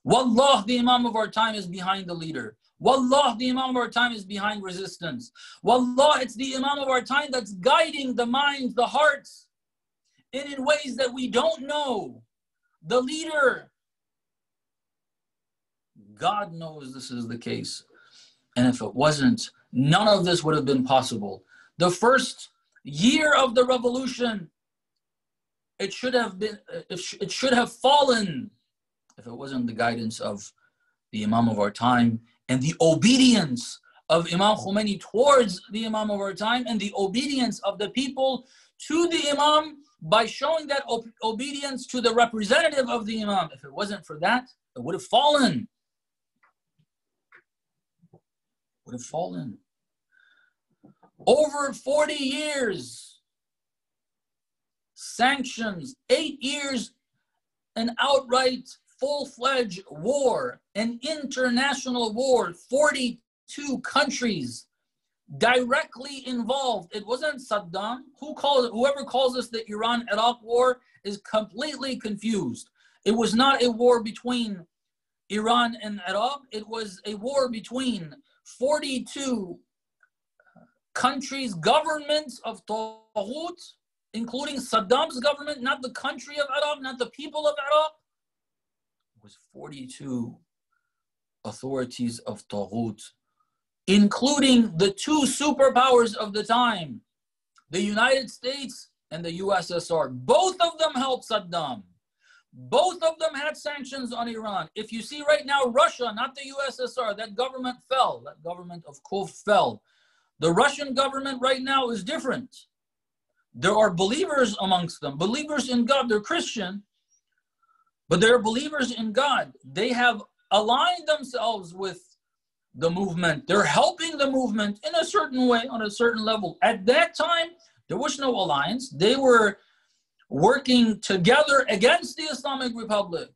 Wallah, the Imam of our time is behind the leader. Wallah, the Imam of our time is behind resistance. Wallah, it's the Imam of our time that's guiding the minds, the hearts, and in ways that we don't know. The leader, God knows this is the case. And if it wasn't, none of this would have been possible. The first year of the revolution, it should have fallen if it wasn't the guidance of the Imam of our time and the obedience of Imam Khomeini towards the Imam of our time and the obedience of the people to the Imam by showing that obedience to the representative of the Imam. If it wasn't for that, it would have fallen. Would have fallen. Over 40 years, sanctions, 8 years, an outright full-fledged war, an international war, 42 countries directly involved. It wasn't Saddam. Whoever calls this the Iran-Iraq war is completely confused. It was not a war between Iran and Iraq. It was a war between 42 countries, governments of Taghut, including Saddam's government, not the country of Iraq, not the people of Iraq. It was 42 authorities of Taghut, including the two superpowers of the time, the United States and the USSR. Both of them helped Saddam. Both of them had sanctions on Iran. If you see right now, Russia, not the USSR, that government fell. That government of Kuf fell. The Russian government right now is different. There are believers amongst them, believers in God. They're Christian, but they're believers in God. They have aligned themselves with the movement. They're helping the movement in a certain way, on a certain level. At that time, there was no alliance. They were working together against the Islamic Republic.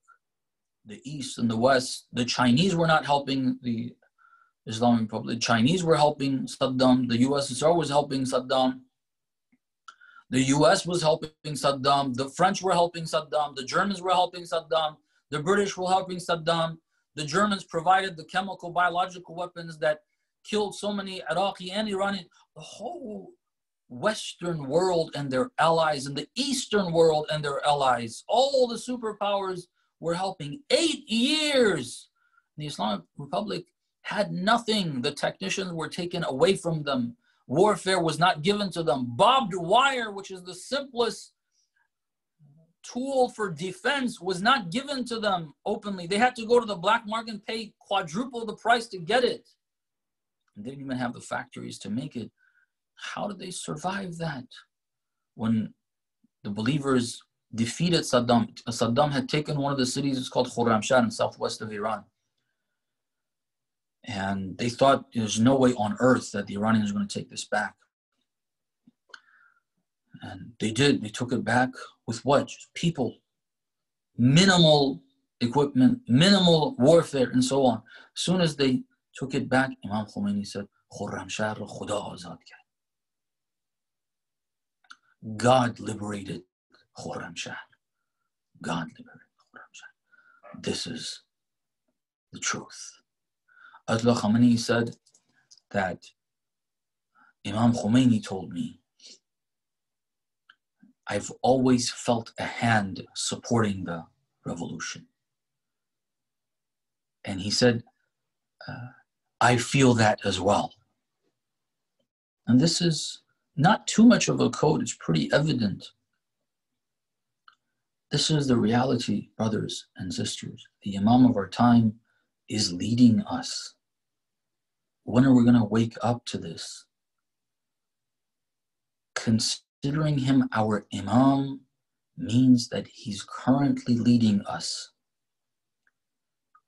The East and the West, the Chinese were not helping the Islamic Republic. The Chinese were helping Saddam. The USSR was helping Saddam. The US was helping Saddam. The French were helping Saddam. The Germans were helping Saddam. The British were helping Saddam. The Germans provided the chemical, biological weapons that killed so many Iraqi and Iranian. The whole Western world and their allies, and the Eastern world and their allies, all the superpowers were helping. 8 years. The Islamic Republic had nothing. The technicians were taken away from them. Warfare was not given to them. Barbed wire, which is the simplest tool for defense, was not given to them openly. They had to go to the black market and pay quadruple the price to get it. And they didn't even have the factories to make it. How did they survive that? when the believers defeated Saddam. Saddam had taken one of the cities, it's called Khurramshahr in southwest of Iran. And they thought there's no way on earth that the Iranians are going to take this back. And they did. They took it back with what? Just people. Minimal equipment, minimal warfare, and so on. As soon as they took it back, Imam Khomeini said, Khurramshahr ra Khuda azad kar. God liberated Khurramshahr. God liberated Khurramshahr. This is the truth. Ayatollah Khamenei said that Imam Khomeini told me, I've always felt a hand supporting the revolution. And he said, I feel that as well. And this is not too much of a code, it's pretty evident. This is the reality, brothers and sisters. The Imam of our time is leading us. When are we going to wake up to this? Considering him our Imam means that he's currently leading us.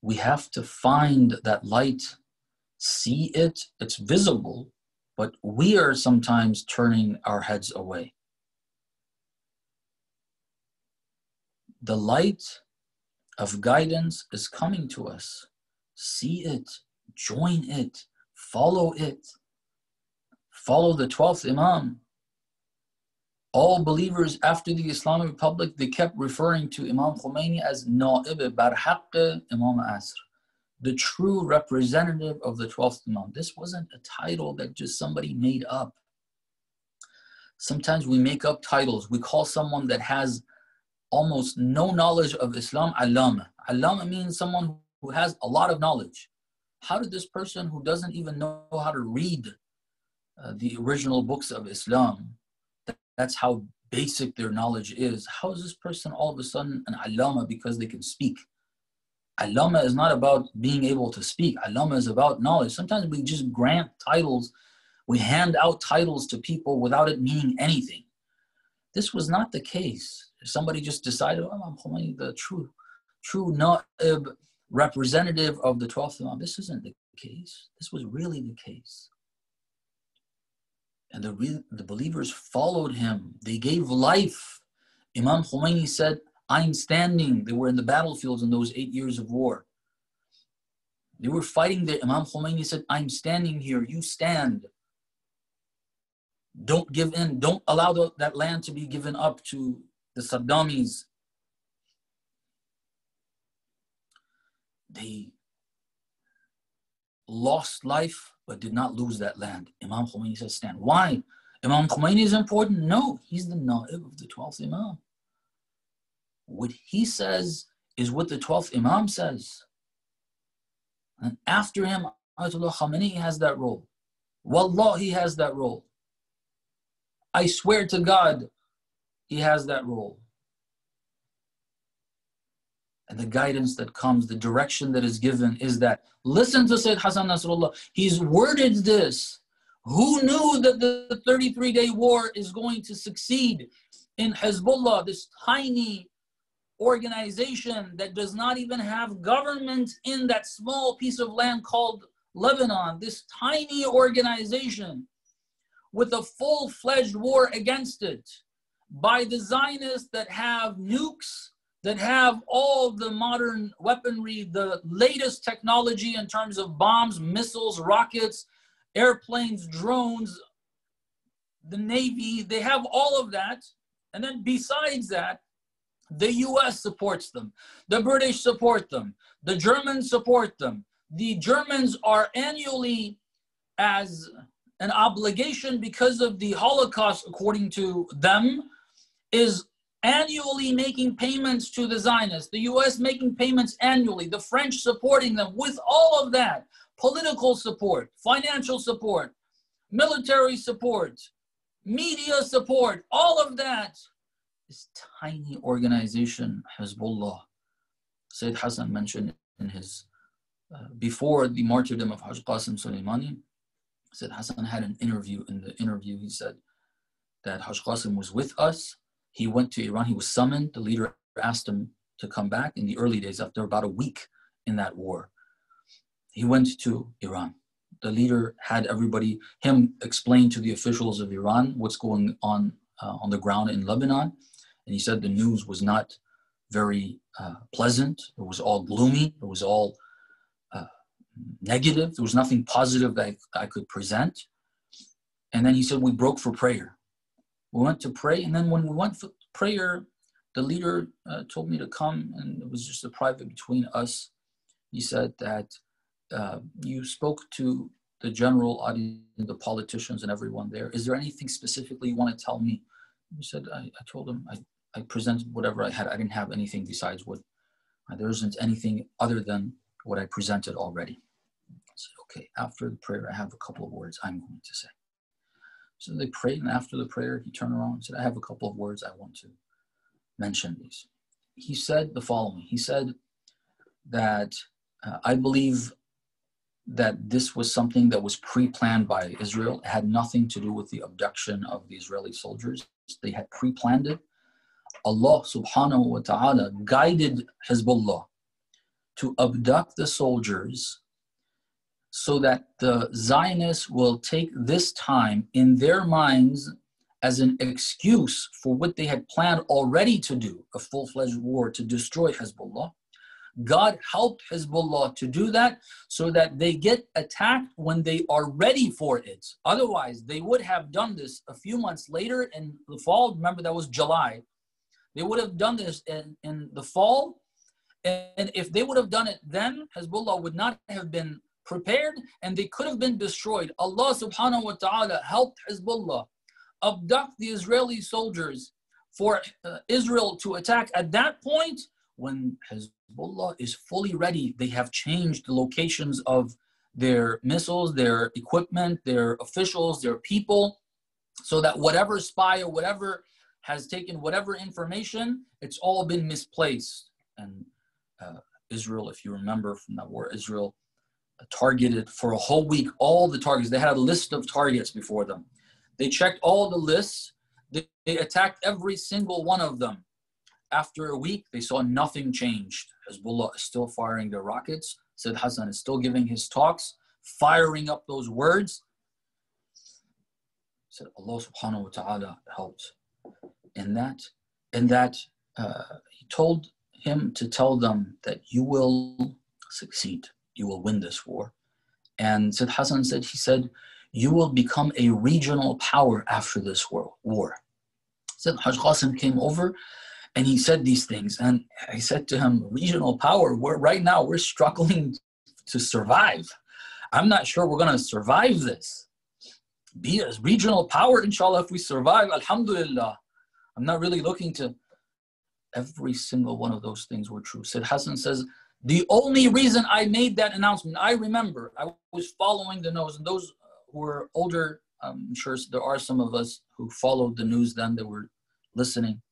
We have to find that light, see it, it's visible, but we are sometimes turning our heads away. The light of guidance is coming to us. See it, join it, follow it. Follow the 12th Imam. All believers after the Islamic Republic, they kept referring to Imam Khomeini as Na'ib Barhaq Imam Asr, the true representative of the 12th Imam. This wasn't a title that just somebody made up. Sometimes we make up titles. We call someone that has almost no knowledge of Islam Allama. Allama means someone who has a lot of knowledge. How did this person who doesn't even know how to read the original books of Islam, that's how basic their knowledge is, how is this person all of a sudden an Allama because they can speak? Allama is not about being able to speak. Allama is about knowledge. Sometimes we just grant titles, we hand out titles to people without it meaning anything. This was not the case. Somebody just decided, oh, Imam Khomeini, the true Na'ib representative of the 12th Imam. This isn't the case. This was really the case. And the believers followed him. They gave life. Imam Khomeini said, I'm standing. They were in the battlefields in those 8 years of war. They were fighting there. Imam Khomeini said, I'm standing here. You stand. Don't give in. Don't allow that land to be given up to the Saddamis. They lost life, but did not lose that land. Imam Khomeini says, stand. Why? Imam Khomeini is important? No, he's the Na'ib of the 12th Imam. What he says is what the 12th Imam says. And after him, Ayatollah Khamenei has that role. Wallah, he has that role. I swear to God, he has that role. And the guidance that comes, the direction that is given is that, listen to Sayyid Hassan Nasrullah. He's worded this. Who knew that the 33-day war is going to succeed in Hezbollah, this tiny organization that does not even have government in that small piece of land called Lebanon, this tiny organization with a full-fledged war against it by the Zionists that have nukes, that have all the modern weaponry, the latest technology in terms of bombs, missiles, rockets, airplanes, drones, the Navy, they have all of that. And then besides that, the US supports them, the British support them, the Germans support them. The Germans are annually, as an obligation because of the Holocaust, according to them, is annually making payments to the Zionists, the US making payments annually, the French supporting them with all of that, political support, financial support, military support, media support, all of that. This tiny organization, Hezbollah, Sayyid Hassan mentioned in his, before the martyrdom of Haj Qasim Soleimani, Sayyid Hassan had an interview. In the interview, he said, that Haj Qasim was with us. He went to Iran. He was summoned. The leader asked him to come back in the early days, after about a week in that war. He went to Iran. The leader had him explain to the officials of Iran what's going on the ground in Lebanon. And he said the news was not very pleasant. It was all gloomy. It was all negative. There was nothing positive that I could present. And then he said, we broke for prayer. We went to pray. And then when we went for prayer, the leader told me to come, and it was just a private between us. He said that you spoke to the general audience, the politicians and everyone there. Is there anything specifically you want to tell me? He said, I told him, I presented whatever I had. I didn't have anything besides what, there isn't anything other than what I presented already. I said, okay, after the prayer, I have a couple of words I'm going to say. So they prayed, and after the prayer, he turned around and said, I have a couple of words I want to mention these. He said the following. He said that I believe that this was something that was pre-planned by Israel. It had nothing to do with the abduction of the Israeli soldiers. They had pre-planned it. Allah subhanahu wa ta'ala guided Hezbollah to abduct the soldiers so that the Zionists will take this time in their minds as an excuse for what they had planned already to do, a full-fledged war to destroy Hezbollah. God helped Hezbollah to do that so that they get attacked when they are ready for it. Otherwise, they would have done this a few months later in the fall. Remember, that was July. They would have done this in the fall. And if they would have done it then, Hezbollah would not have been prepared and they could have been destroyed. Allah subhanahu wa ta'ala helped Hezbollah abduct the Israeli soldiers for Israel to attack. At that point, when Hezbollah is fully ready, they have changed the locations of their missiles, their equipment, their officials, their people, so that whatever spy or whatever has taken whatever information, it's all been misplaced. And Israel, if you remember from that war, Israel targeted for a whole week all the targets. They had a list of targets before them. They checked all the lists. They attacked every single one of them. After a week, they saw nothing changed. Hezbollah is still firing their rockets. Said Hassan is still giving his talks, firing up those words. Said Allah subhanahu wa ta'ala helped. In that, he told him to tell them that you will succeed. You will win this war. And Said Hassan said, he said, you will become a regional power after this war. Said Haj Qasim came over and he said these things. And I said to him, regional power, right now we're struggling to survive. I'm not sure we're going to survive this. Be a regional power, inshallah, if we survive, alhamdulillah. I'm not really looking to. Every single one of those things were true. Said Hassan says, the only reason I made that announcement, I remember, I was following the news, and those who were older, I'm sure there are some of us who followed the news then, they were listening.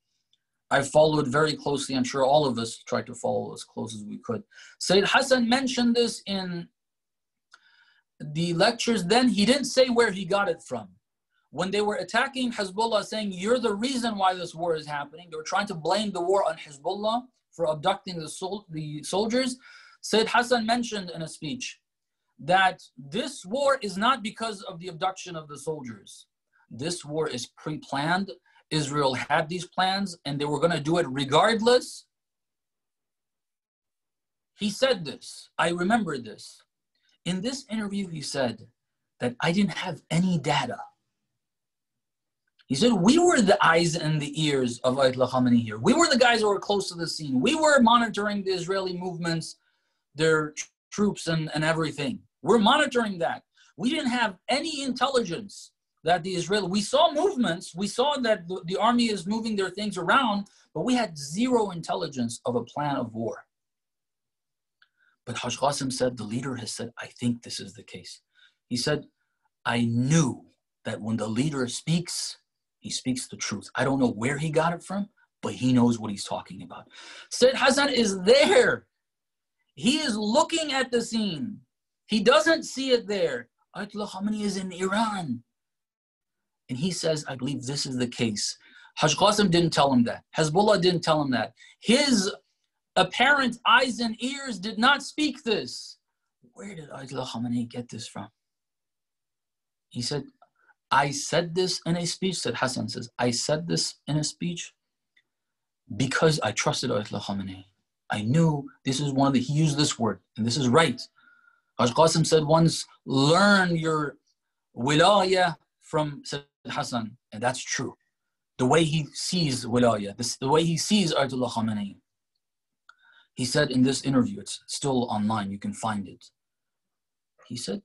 I followed very closely. I'm sure all of us tried to follow as close as we could. Sayyid Hassan mentioned this in the lectures then. He didn't say where he got it from. When they were attacking Hezbollah, saying, you're the reason why this war is happening, they were trying to blame the war on Hezbollah for abducting the soldiers. Sayyid Hassan mentioned in a speech that this war is not because of the abduction of the soldiers. This war is pre-planned. Israel had these plans and they were going to do it regardless. He said this. I remember this. In this interview, he said that I didn't have any data. He said, we were the eyes and the ears of Ayatollah Khamenei here. We were the guys who were close to the scene. We were monitoring the Israeli movements, their troops and everything. We're monitoring that. We didn't have any intelligence that the Israeli, we saw movements, we saw that the army is moving their things around, but we had zero intelligence of a plan of war. But Haj Qasim said, the leader has said, I think this is the case. He said, I knew that when the leader speaks, he speaks the truth. I don't know where he got it from, but he knows what he's talking about. Sayyid Hassan is there. He is looking at the scene. He doesn't see it there. Ayatollah Khamenei is in Iran. And he says, I believe this is the case. Haj Qasim didn't tell him that. Hezbollah didn't tell him that. His apparent eyes and ears did not speak this. Where did Ayatollah Khamenei get this from? He said, I said this in a speech, said Hassan says, I said this in a speech because I trusted Ayatollah Khamenei. I knew this is he used this word, and this is right. Haj Qasim said once, learn your wilaya from Sayyid Hassan, and that's true. The way he sees wilaya, the way he sees Ayatollah Khamenei. He said in this interview, it's still online, you can find it. He said,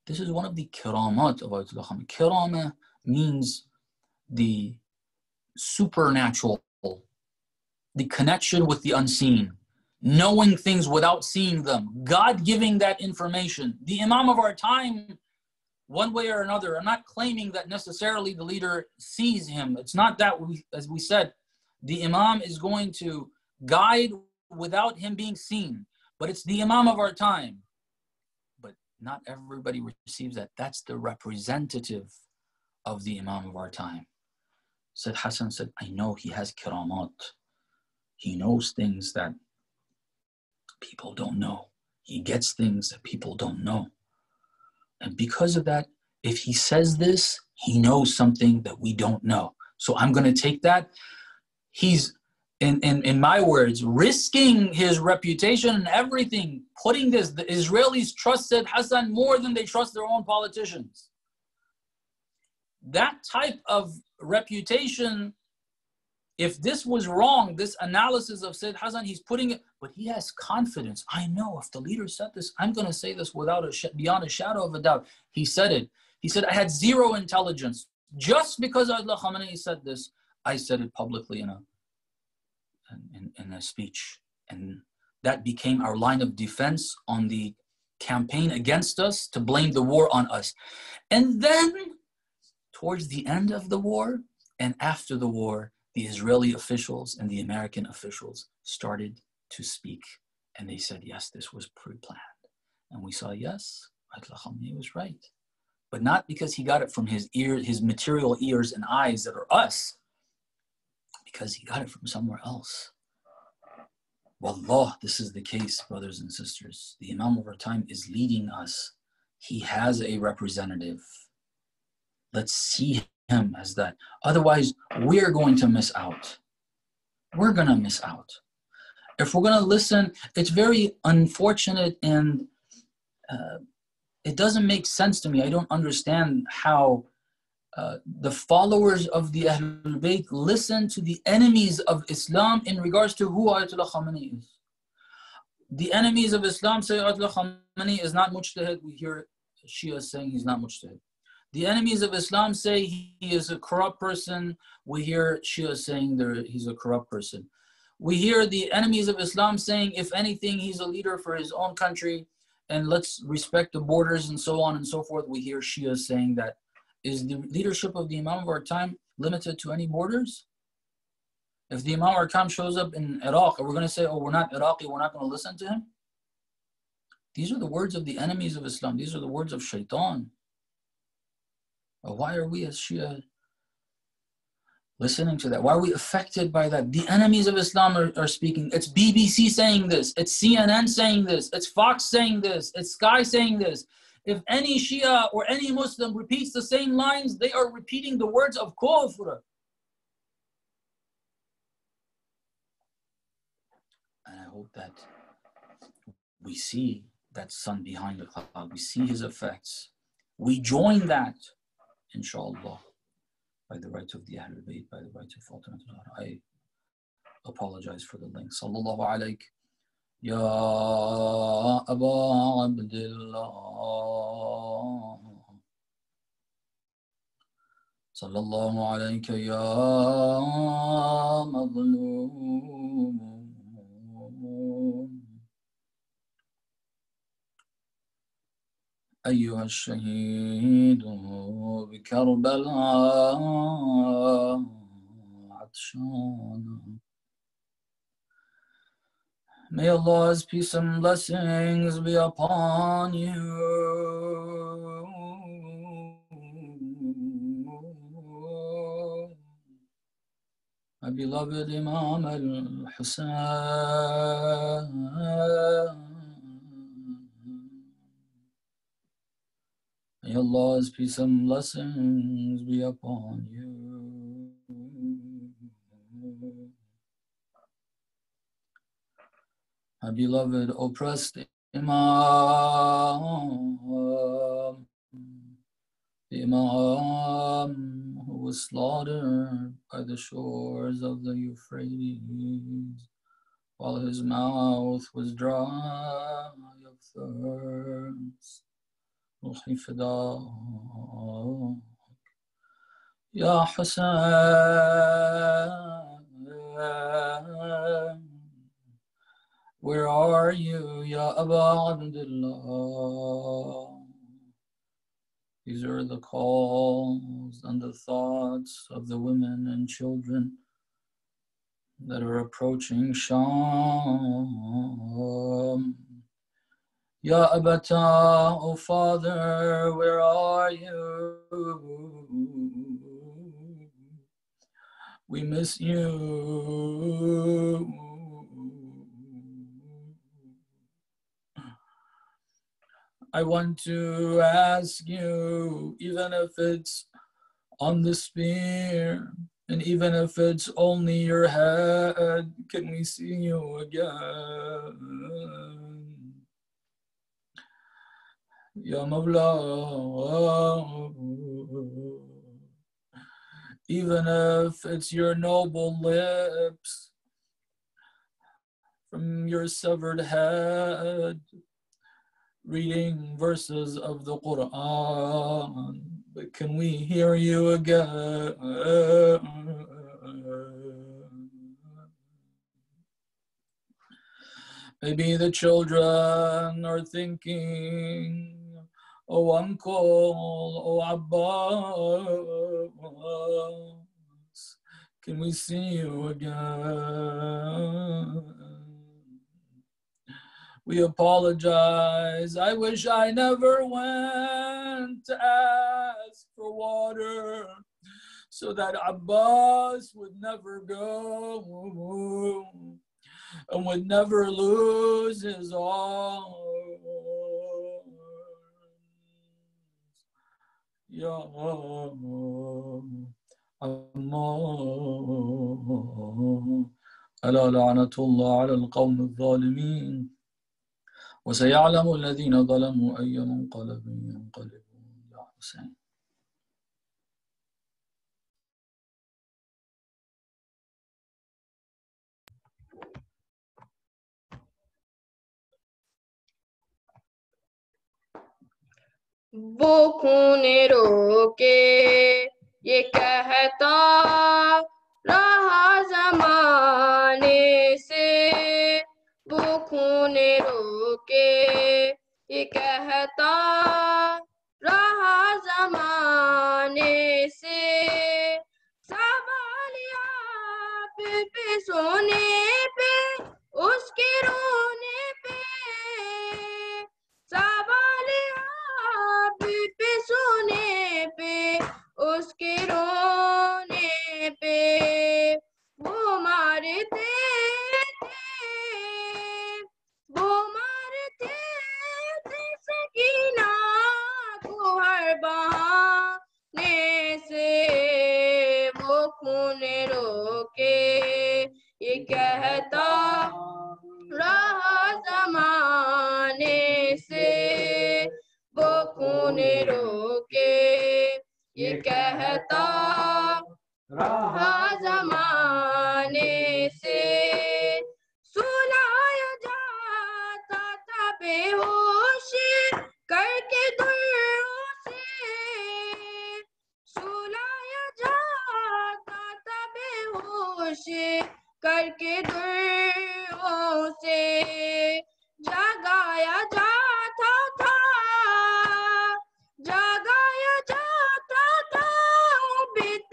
this is one of the kiramat of Ayatollah Khamenei. Kirama means the supernatural, the connection with the unseen, knowing things without seeing them, God giving that information. The Imam of our time, one way or another, I'm not claiming that necessarily the leader sees him. It's not that, as we said, the Imam is going to guide without him being seen, but it's the Imam of our time. But not everybody receives that. That's the representative of the Imam of our time. Said Hassan said, I know he has kiramat. He knows things that people don't know. He gets things that people don't know. And because of that, if he says this, he knows something that we don't know. So I'm going to take that. He's, in my words, risking his reputation and everything, putting this, the Israelis trusted Hassan more than they trust their own politicians. That type of reputation, if this was wrong, this analysis of Sayyid Hassan, he's putting it, but he has confidence. I know if the leader said this, I'm going to say this beyond a shadow of a doubt. He said it. He said, I had zero intelligence. Just because Ayatollah Khamenei said this, I said it publicly in a speech. And that became our line of defense on the campaign against us, to blame the war on us. And then, towards the end of the war and after the war, the Israeli officials and the American officials started to speak. And they said, yes, this was pre-planned. And we saw, yes, Ayatollah Khamenei was right. But not because he got it from his material ears and eyes that are us, because he got it from somewhere else. Wallah, this is the case, brothers and sisters. The Imam of our time is leading us. He has a representative. Let's see him as that. Otherwise, we're going to miss out. We're going to miss out. If we're going to listen, it's very unfortunate, and it doesn't make sense to me. I don't understand how the followers of the Ahlul Bayt listen to the enemies of Islam in regards to who Ayatollah Khamenei is. The enemies of Islam say Ayatollah Khamenei is not mujtahid. We hear Shia saying he's not mujtahid. The enemies of Islam say he is a corrupt person. We hear Shia saying he's a corrupt person. We hear the enemies of Islam saying, if anything, he's a leader for his own country, and let's respect the borders and so on and so forth. We hear Shia saying that. Is the leadership of the Imam of our time limited to any borders? If the Imam of our time shows up in Iraq, are we going to say, oh, we're not Iraqi, we're not going to listen to him? These are the words of the enemies of Islam. These are the words of Shaitan. Why are we as Shia listening to that? Why are we affected by that? The enemies of Islam are speaking. It's BBC saying this. It's CNN saying this. It's Fox saying this. It's Sky saying this. If any Shia or any Muslim repeats the same lines, they are repeating the words of kufr. And I hope that we see that sun behind the cloud. We see his effects. We join that, inshallah, by the right of the Ahlul Bayt, by the right of Fatima. I apologize for the link. Sallallahu alayk. Ya Aba Abdullah. Sallallahu alayka ya Mazlum. أيها الشهيد بكربلاء عطشان. May Allah's peace and blessings be upon you. my beloved Imam al-Hussein. May Allah's peace and blessings be upon you. My beloved oppressed Imam, the Imam who was slaughtered by the shores of the Euphrates while his mouth was dry of thirst. روحي فداك يا حسين. Where are you, Ya Aba Abdullah? These are the calls and the thoughts of the women and children that are approaching Sham. Ya Abata, O Father, where are you? We miss you. I want to ask you, even if it's on the spear, and even if it's only your head, can we see you again? Ya Mawla, even if it's your noble lips from your severed head, reading verses of the Quran, but can we hear you again? Maybe the children are thinking, oh uncle, oh Abbas, can we see you again? We apologize. I wish I never went to ask for water so that Abbas would never go and would never lose his arms. Ya Allah, ألا لعنة الله على القوم الظالمين وسيعلم الذين ظلموا أي منقلب ينقلبون. يا حسين. वो खून रोके ये कहता रहा ज़माने से, वो खून रोके ये कहता रहा ज़माने से। सवालिया पे सोने पे उसके रोने पे, सवालिया पे सोने पे उसके रोने पे, वो मारते थे, वो मारते थे सकीना को हर बहाने से। वो खून रोके ये कहता रहा ज़माने से, वो खून रोके ये कहता रहा ज़माने से। सुलाया जाता था बेहोश करके दुर्रों से, सुलाया जाता था बेहोश करके दुर्रों से। जगाया जाता था, जगाया जाता था बित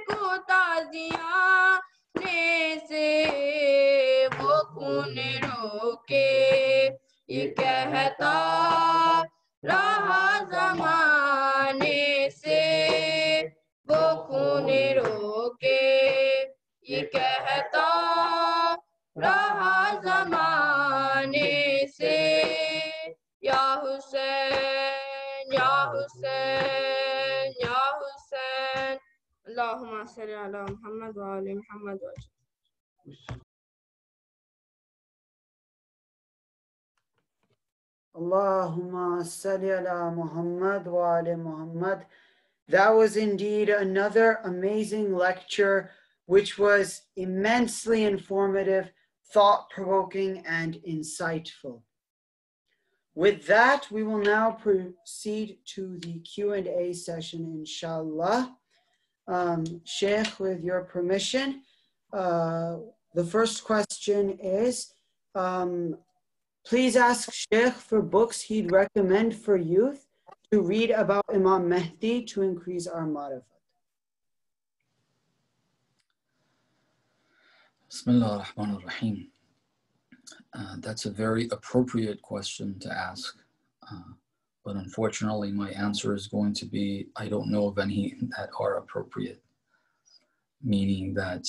को ताज़ियाने से। वो खून रोके ये कहता रहा ज़माने से, वो खून रोके ये कहता रहा ज़माने से या हुसैन या हुसैन या हुसैन अल्लाहुम्मा सल्ली अला मुहम्मद व आले मुहम्मद व Allahumma salli ala Muhammad wa ali Muhammad. That was indeed another amazing lecture, which was immensely informative, thought-provoking, and insightful. With that, we will now proceed to the Q&A session, inshallah. Shaykh, with your permission, the first question is, please ask Shaykh for books he'd recommend for youth to read about Imam Mahdi to increase our marifat. Bismillah ar-Rahman ar-Rahim. That's a very appropriate question to ask. But unfortunately, my answer is going to be, I don't know of any that are appropriate. Meaning that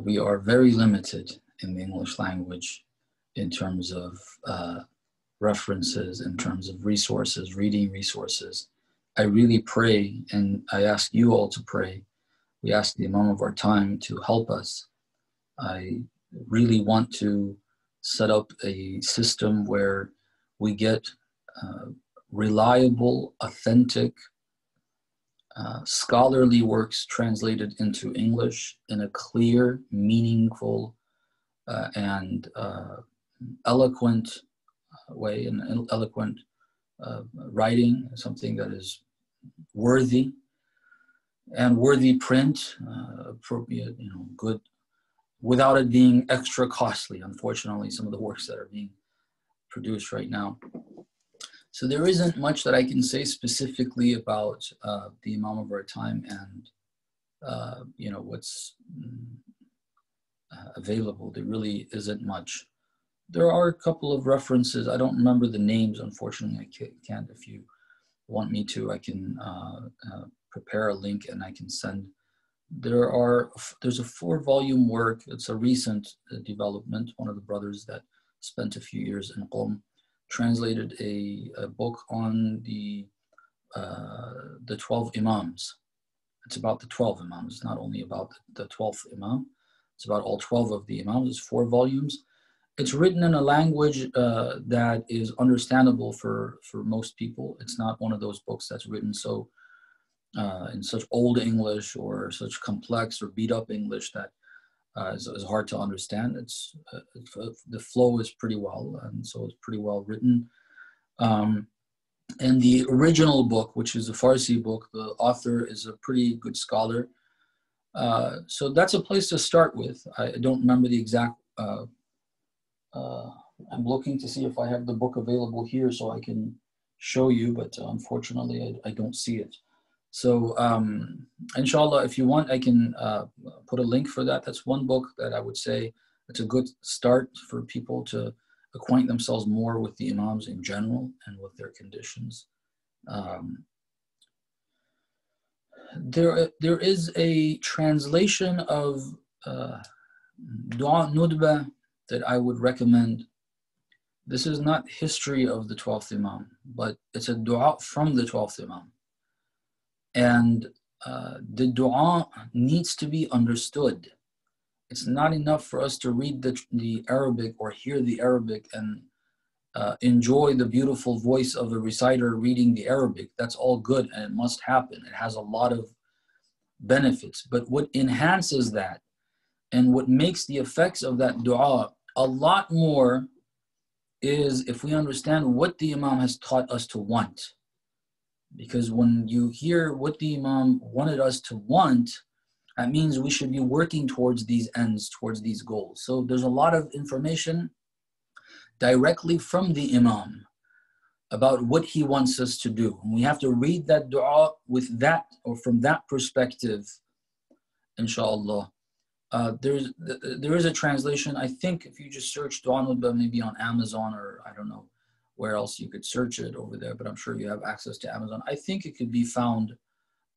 we are very limited in the English language in terms of references, in terms of resources, reading resources. I really pray, and I ask you all to pray. We ask the Imam of our time to help us. I really want to set up a system where we get reliable, authentic, scholarly works translated into English in a clear, meaningful, and eloquent way, and eloquent writing, something that is worthy, and worthy print, appropriate, good, without it being extra costly. Unfortunately, some of the works that are being produced right now. So there isn't much that I can say specifically about the Imam of our time and what's available. There really isn't much. There are a couple of references. I don't remember the names, unfortunately. I can't. If you want me to, I can prepare a link and I can send. There's a 4-volume work. It's a recent development. One of the brothers that spent a few years in Qom translated a book on the 12 Imams. It's about the 12 Imams. It's not only about the 12th Imam. It's about all 12 of the Imams. It's 4 volumes. It's written in a language that is understandable for most people. It's not one of those books that's written so in such old English or such complex or beat up English that is hard to understand. The flow is pretty well, and so it's pretty well written. And the original book, which is a Farsi book, the author is a pretty good scholar. So that's a place to start with. I don't remember the exact. I'm looking to see if I have the book available here so I can show you, but unfortunately I don't see it. So inshallah, if you want, I can put a link for that. That's one book that I would say it's a good start for people to acquaint themselves more with the Imams in general and with their conditions. There is a translation of Dua Nudba that I would recommend. This is not history of the 12th Imam, but it's a dua from the 12th Imam. And the dua needs to be understood. It's not enough for us to read the Arabic or hear the Arabic and enjoy the beautiful voice of the reciter reading the Arabic. That's all good and it must happen. It has a lot of benefits. But what enhances that and what makes the effects of that dua a lot more is if we understand what the Imam has taught us to want. Because when you hear what the Imam wanted us to want, that means we should be working towards these ends, towards these goals. So there's a lot of information directly from the Imam about what he wants us to do. And we have to read that dua with that, or from that perspective, inshallah. There is a translation. I think if you just search Dua Nudba maybe on Amazon, or I don't know where else you could search it over there, but I'm sure you have access to Amazon. I think it could be found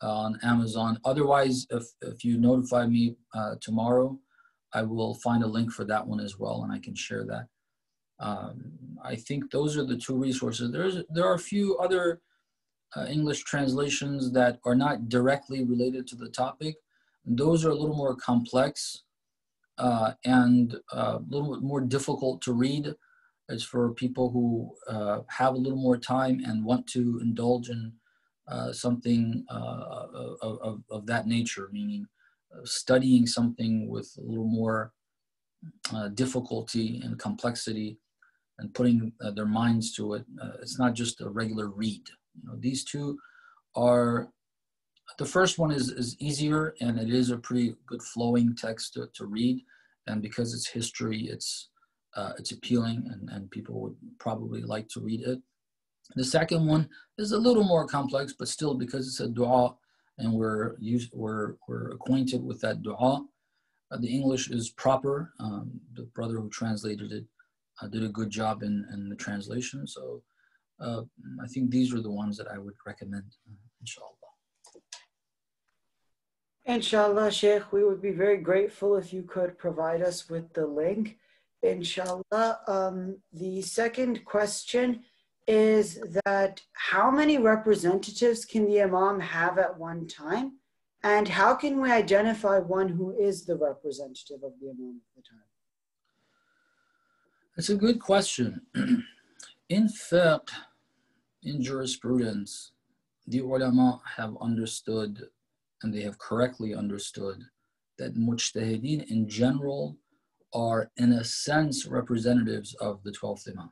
on Amazon. Otherwise, if you notify me tomorrow, I will find a link for that one as well, and I can share that. I think those are the two resources. There are a few other English translations that are not directly related to the topic. Those are a little more complex and a little bit more difficult to read. It's for people who have a little more time and want to indulge in something of that nature, meaning studying something with a little more difficulty and complexity and putting their minds to it. It's not just a regular read. These two are, the first one is easier, and it is a pretty good flowing text to read, and because it's history, it's appealing, and people would probably like to read it. The second one is a little more complex, but still, because it's a dua and we're acquainted with that dua, the English is proper. The brother who translated it did a good job in the translation. So I think these are the ones that I would recommend, inshallah. Inshallah, Shaykh, we would be very grateful if you could provide us with the link. Inshallah. The second question is that how many representatives can the Imam have at one time? And how can we identify one who is the representative of the Imam at the time? It's a good question. In fiqh, in jurisprudence, the ulama have understood, and they have correctly understood, that mujtahideen in general are, in a sense, representatives of the 12th Imam.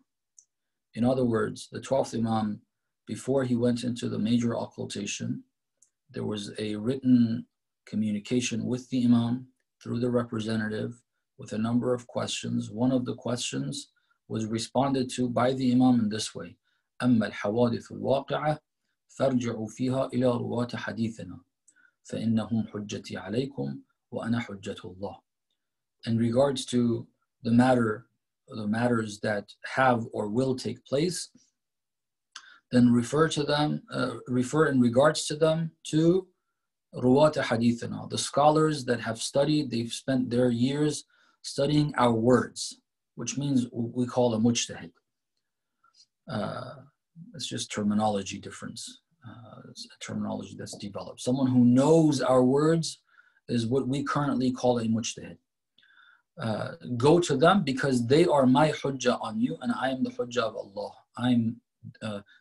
In other words, the 12th Imam, before he went into the major occultation, there was a written communication with the Imam through the representative with a number of questions. One of the questions was responded to by the Imam in this way: أما الحوادث الواقعة فارجعوا فيها إلى رواة حديثنا فإنهم حجتي عليكم وأنا حجة الله. In regards to the matters that have or will take place, then refer in regards to them to ruwat hadithana, the scholars that have studied, they've spent their years studying our words, which means we call a mujtahid. It's just terminology difference. It's a terminology that's developed. Someone who knows our words is what we currently call a mujtahid. Go to them because they are my hujjah on you, and I am the hujjah of Allah.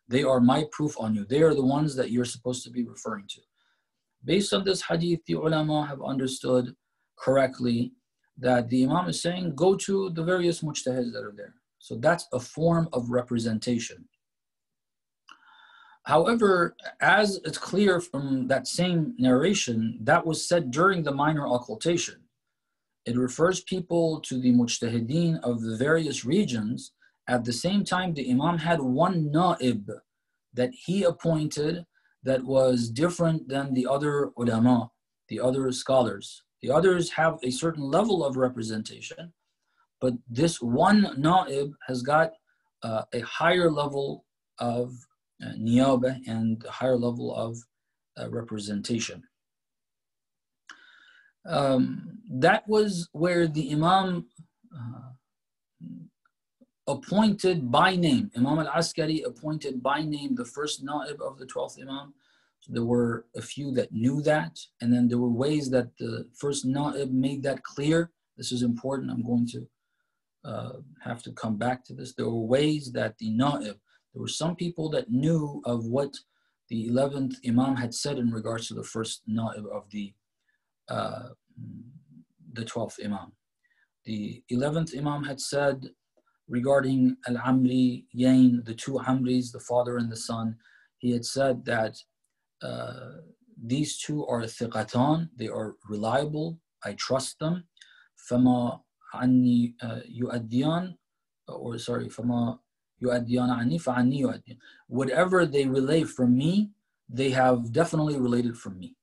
They are my proof on you. They are the ones that you're supposed to be referring to. Based on this hadith, the ulama have understood correctly that the Imam is saying, go to the various mujtahids that are there. So that's a form of representation. However, as it's clear from that same narration, that was said during the minor occultation. It refers people to the mujtahideen of the various regions. At the same time, the Imam had one na'ib that he appointed that was different than the other ulama, the other scholars. The others have a certain level of representation, but this one na'ib has got a higher level of niyaba and a higher level of representation. That was where the Imam appointed by name, Imam al-Askari appointed by name the first na'ib of the 12th Imam. So there were a few that knew that, and then there were ways that the first na'ib made that clear. This is important. I'm going to have to come back to this. There were ways that the na'ib, there were some people that knew of what the 11th Imam had said in regards to the first na'ib of the 12th Imam. The 11th Imam had said regarding Al-Amriyain, the two Amris, the father and the son, he had said that these two are thiqatan, they are reliable, I trust them. فَمَا عَنِّي يُؤَدِّيَانِ فَمَا يُؤَدِّيَانَ عَنِّي فَعَنِّي يُؤَدِّيَانِ. Whatever they relay from me, they have definitely related from me.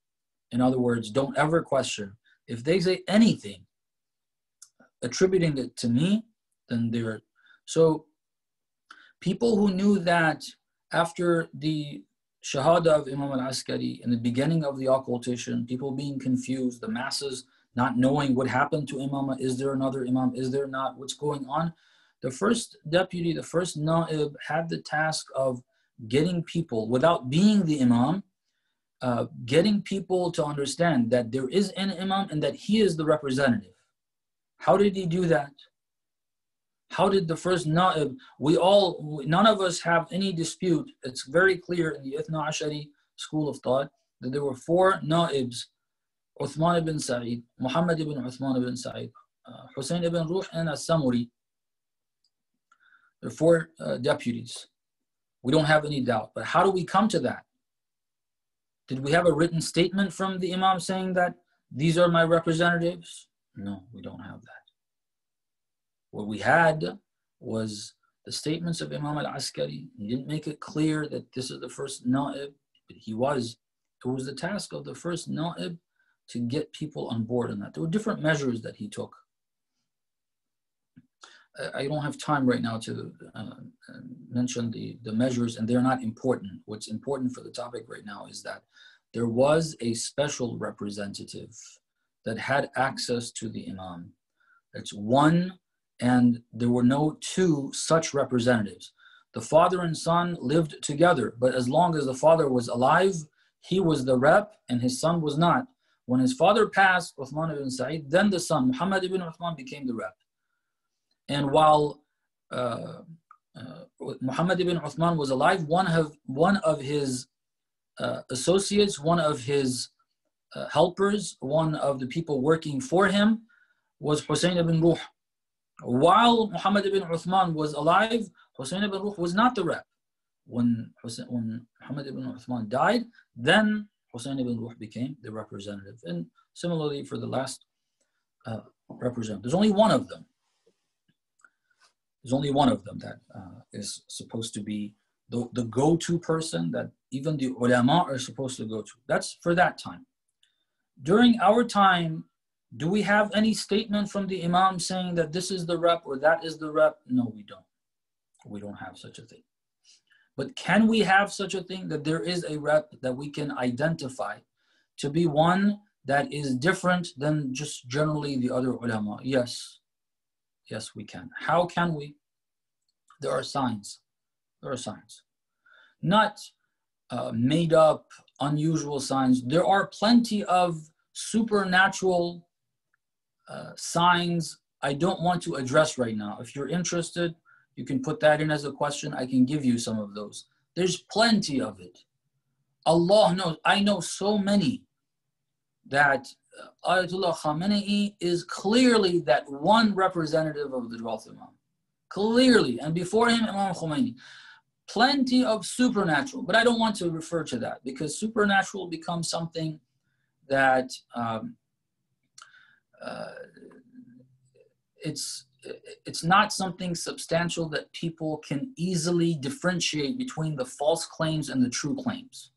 In other words, don't ever question. If they say anything attributing it to me, then they're... So people who knew that after the Shahada of Imam al-Askari in the beginning of the occultation, people being confused, the masses not knowing what happened to Imam. Is there another Imam? Is there not? What's going on? The first deputy, the first Na'ib had the task of getting people, without being the Imam, getting people to understand that there is an Imam and that he is the representative. How did he do that? How did the first Na'ib, none of us have any dispute. It's very clear in the Ithna Ashari school of thought that there were 4 Na'ibs: Uthman ibn Sa'id, Muhammad ibn Uthman ibn Sa'id, Hussein ibn Ruh, and As-Samuri. There are 4 deputies. We don't have any doubt. But how do we come to that? Did we have a written statement from the Imam saying that these are my representatives? No, we don't have that. What we had was the statements of Imam al-Askari. He didn't make it clear that this is the first Na'ib, but it was the task of the first Na'ib to get people on board on that. There were different measures that he took. I don't have time right now to mention the measures, and they're not important. What's important for the topic right now is that there was a special representative that had access to the Imam. It's one, and there were no 2 such representatives. The father and son lived together, but as long as the father was alive, he was the rep and his son was not. When his father passed, Uthman ibn Sa'id, then the son, Muhammad ibn Uthman, became the rep. And while Muhammad ibn Uthman was alive, one of his associates, one of his helpers, one of the people working for him was Hussein ibn Ruh. While Muhammad ibn Uthman was alive, Hussein ibn Ruh was not the rep. When Muhammad ibn Uthman died, then Hussein ibn Ruh became the representative. And similarly for the last representative. There's only one of them. There's only one of them that is supposed to be the go-to person that even the ulama are supposed to go to. That's for that time. During our time, do we have any statement from the Imam saying that this is the rep or that is the rep? No, we don't. We don't have such a thing. But can we have such a thing that there is a rep that we can identify to be one that is different than just generally the other ulama? Yes. Yes, we can. How can we? There are signs. There are signs. Not made up, unusual signs. There are plenty of supernatural signs I don't want to address right now. If you're interested, you can put that in as a question. I can give you some of those. There's plenty of it. Allah knows. I know so many that Ayatollah Khamenei is clearly that one representative of the 12th Imam. Clearly. And before him, Imam Khomeini. Plenty of supernatural. But I don't want to refer to that because supernatural becomes something that it's not something substantial that people can easily differentiate between the false claims and the true claims.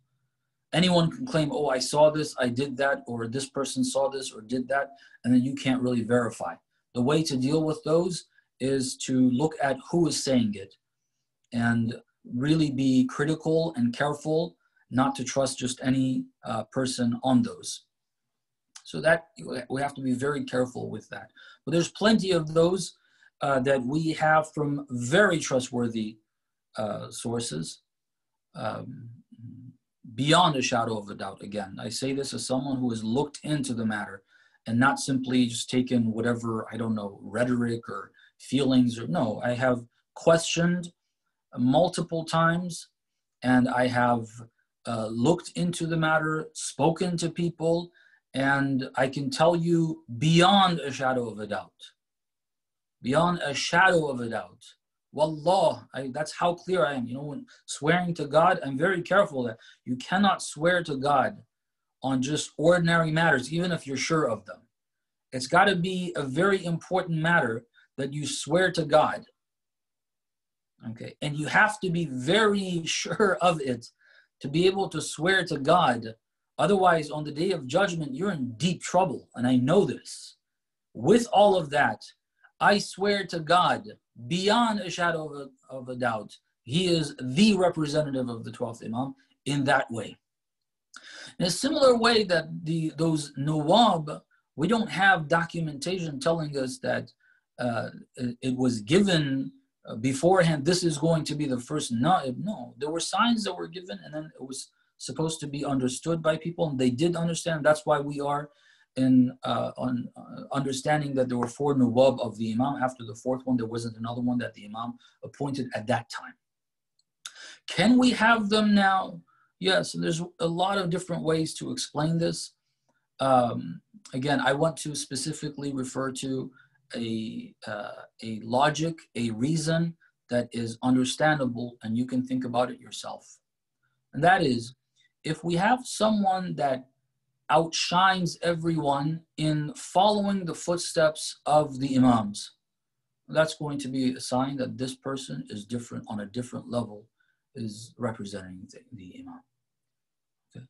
Anyone can claim, oh, I saw this, I did that, or this person saw this or did that, and then you can't really verify. The way to deal with those is to look at who is saying it and really be critical and careful not to trust just any person on those. So that we have to be very careful with that. But there's plenty of those that we have from very trustworthy sources. Beyond a shadow of a doubt. Again, I say this as someone who has looked into the matter and not simply just taken whatever, I don't know, rhetoric or feelings or no. I have questioned multiple times and I have looked into the matter, spoken to people, and I can tell you beyond a shadow of a doubt. Beyond a shadow of a doubt. Wallah, that's how clear I am. You know, when swearing to God, I'm very careful that you cannot swear to God on just ordinary matters, even if you're sure of them. It's got to be a very important matter that you swear to God. Okay, and you have to be very sure of it to be able to swear to God. Otherwise, on the day of judgment, you're in deep trouble, and I know this. With all of that, I swear to God, beyond a shadow of a doubt, He is the representative of the 12th Imam in that way. In a similar way that those Nawab, we don't have documentation telling us that it was given beforehand, this is going to be the first Naib. No, there were signs that were given, and then it was supposed to be understood by people, and they did understand. That's why we are on understanding that there were 4 Nawab of the Imam. After the 4th one, there wasn't another one that the Imam appointed at that time. Can we have them now? Yes, and there's a lot of different ways to explain this. Again, I want to specifically refer to a logic, a reason that is understandable, and you can think about it yourself. And that is, if we have someone that outshines everyone in following the footsteps of the Imams, that's going to be a sign that this person is different, on a different level, is representing the Imam. Okay.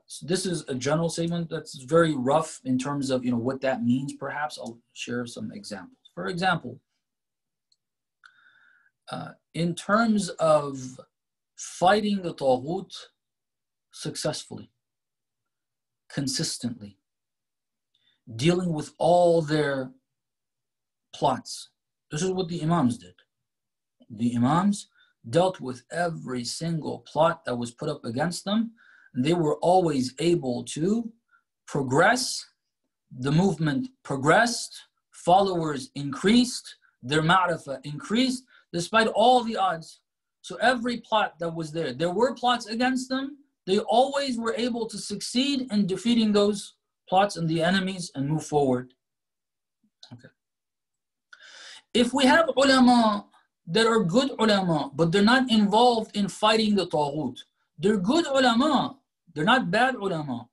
So this is a general statement that's very rough in terms of what that means. Perhaps I'll share some examples. For example, in terms of fighting the Taghut successfully, consistently, dealing with all their plots. This is what the Imams did. The Imams dealt with every single plot that was put up against them. They were always able to progress. The movement progressed, followers increased, their ma'rifah increased, despite all the odds. So every plot that was there were plots against them. They always were able to succeed in defeating those plots and the enemies and move forward. Okay. If we have ulama that are good ulama, but they're not involved in fighting the Taghut, they're good ulama, they're not bad ulama.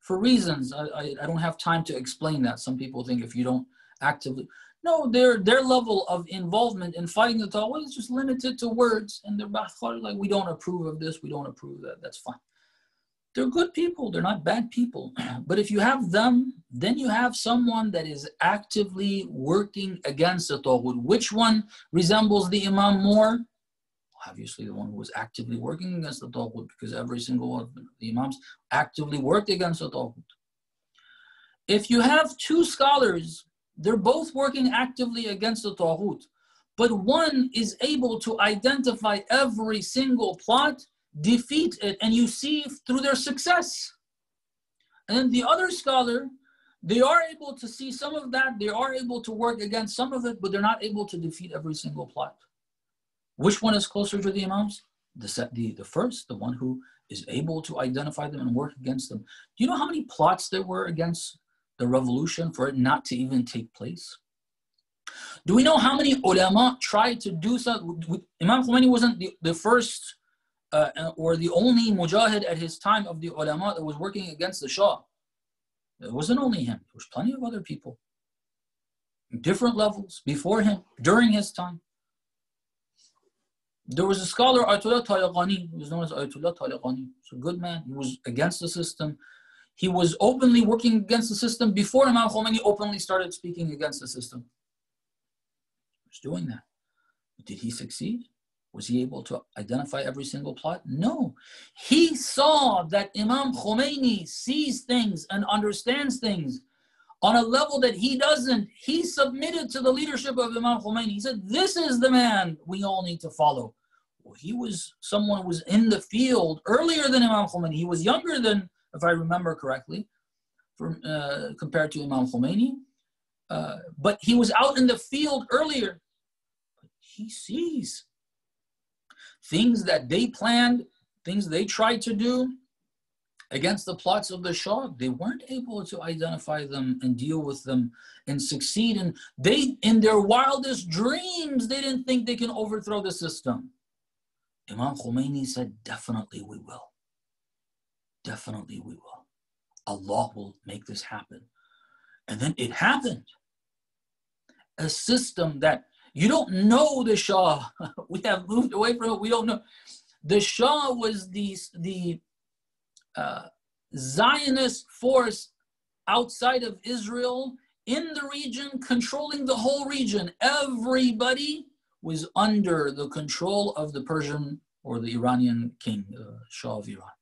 For reasons, I don't have time to explain that. Some people think if you don't actively, no, their level of involvement in fighting the Taghut is just limited to words, and they're like, we don't approve of this, we don't approve of that, that's fine. They're good people, they're not bad people. But if you have them, then you have someone that is actively working against the Taghut. Which one resembles the Imam more? Obviously the one who was actively working against the Taghut, because every single one of the Imams actively worked against the Taghut. If you have 2 scholars, they're both working actively against the Taghut, but one is able to identify every single plot, defeat it, and you see through their success. And then the other scholar, they are able to see some of that, they are able to work against some of it, but they're not able to defeat every single plot. Which one is closer to the Imams? The first, the one who is able to identify them and work against them. Do you know how many plots there were against the revolution for it not to even take place? Do we know how many ulama tried to do something? Imam Khomeini wasn't the first or the only mujahid at his time of the ulama that was working against the Shah. It wasn't only him. There was plenty of other people, different levels, before him, during his time. There was a scholar, Ayatollah Talaqani, who was known as Ayatollah Talaqani. He's a good man. He was against the system. He was openly working against the system before Imam Khomeini openly started speaking against the system. He was doing that. Did he succeed? Was he able to identify every single plot? No. He saw that Imam Khomeini sees things and understands things on a level that he doesn't. He submitted to the leadership of Imam Khomeini. He said, this is the man we all need to follow. Well, he was someone who was in the field earlier than Imam Khomeini. He was younger than, if I remember correctly, compared to Imam Khomeini. But he was out in the field earlier. But he sees things that they planned, things they tried to do against the plots of the Shah. They weren't able to identify them and deal with them and succeed. And they, in their wildest dreams, they didn't think they can overthrow the system. Imam Khomeini said, definitely we will. Definitely we will. Allah will make this happen. And then it happened. A system that you don't know the Shah. We have moved away from it. We don't know. The Shah was the Zionist force outside of Israel in the region, controlling the whole region. Everybody was under the control of the Persian or the Iranian king, Shah of Iran.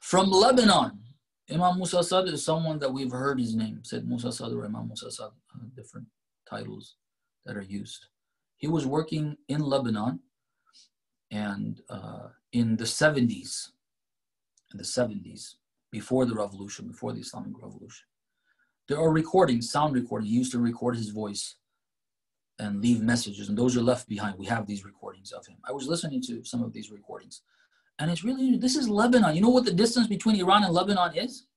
From Lebanon, Imam Musa Sad is someone that we've heard his name, said Musa Sad or Imam Musa Sad, different titles that are used. He was working in Lebanon and in the 70s, before the revolution, before the Islamic Revolution. There are recordings, sound recordings. He used to record his voice and leave messages, and those are left behind. We have these recordings of him. I was listening to some of these recordings, and it's really, this is Lebanon. You know what the distance between Iran and Lebanon is?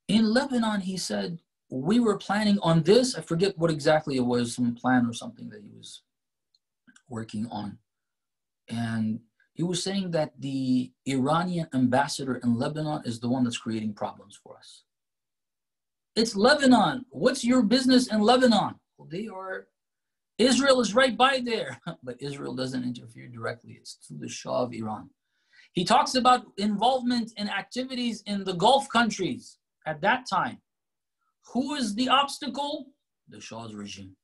In Lebanon, he said, we were planning on this. I forget what exactly it was, some plan or something that he was working on. And he was saying that the Iranian ambassador in Lebanon is the one that's creating problems for us. It's Lebanon. What's your business in Lebanon? Well, Israel is right by there, but Israel doesn't interfere directly. It's through the Shah of Iran. He talks about involvement in activities in the Gulf countries at that time. Who is the obstacle? The Shah's regime.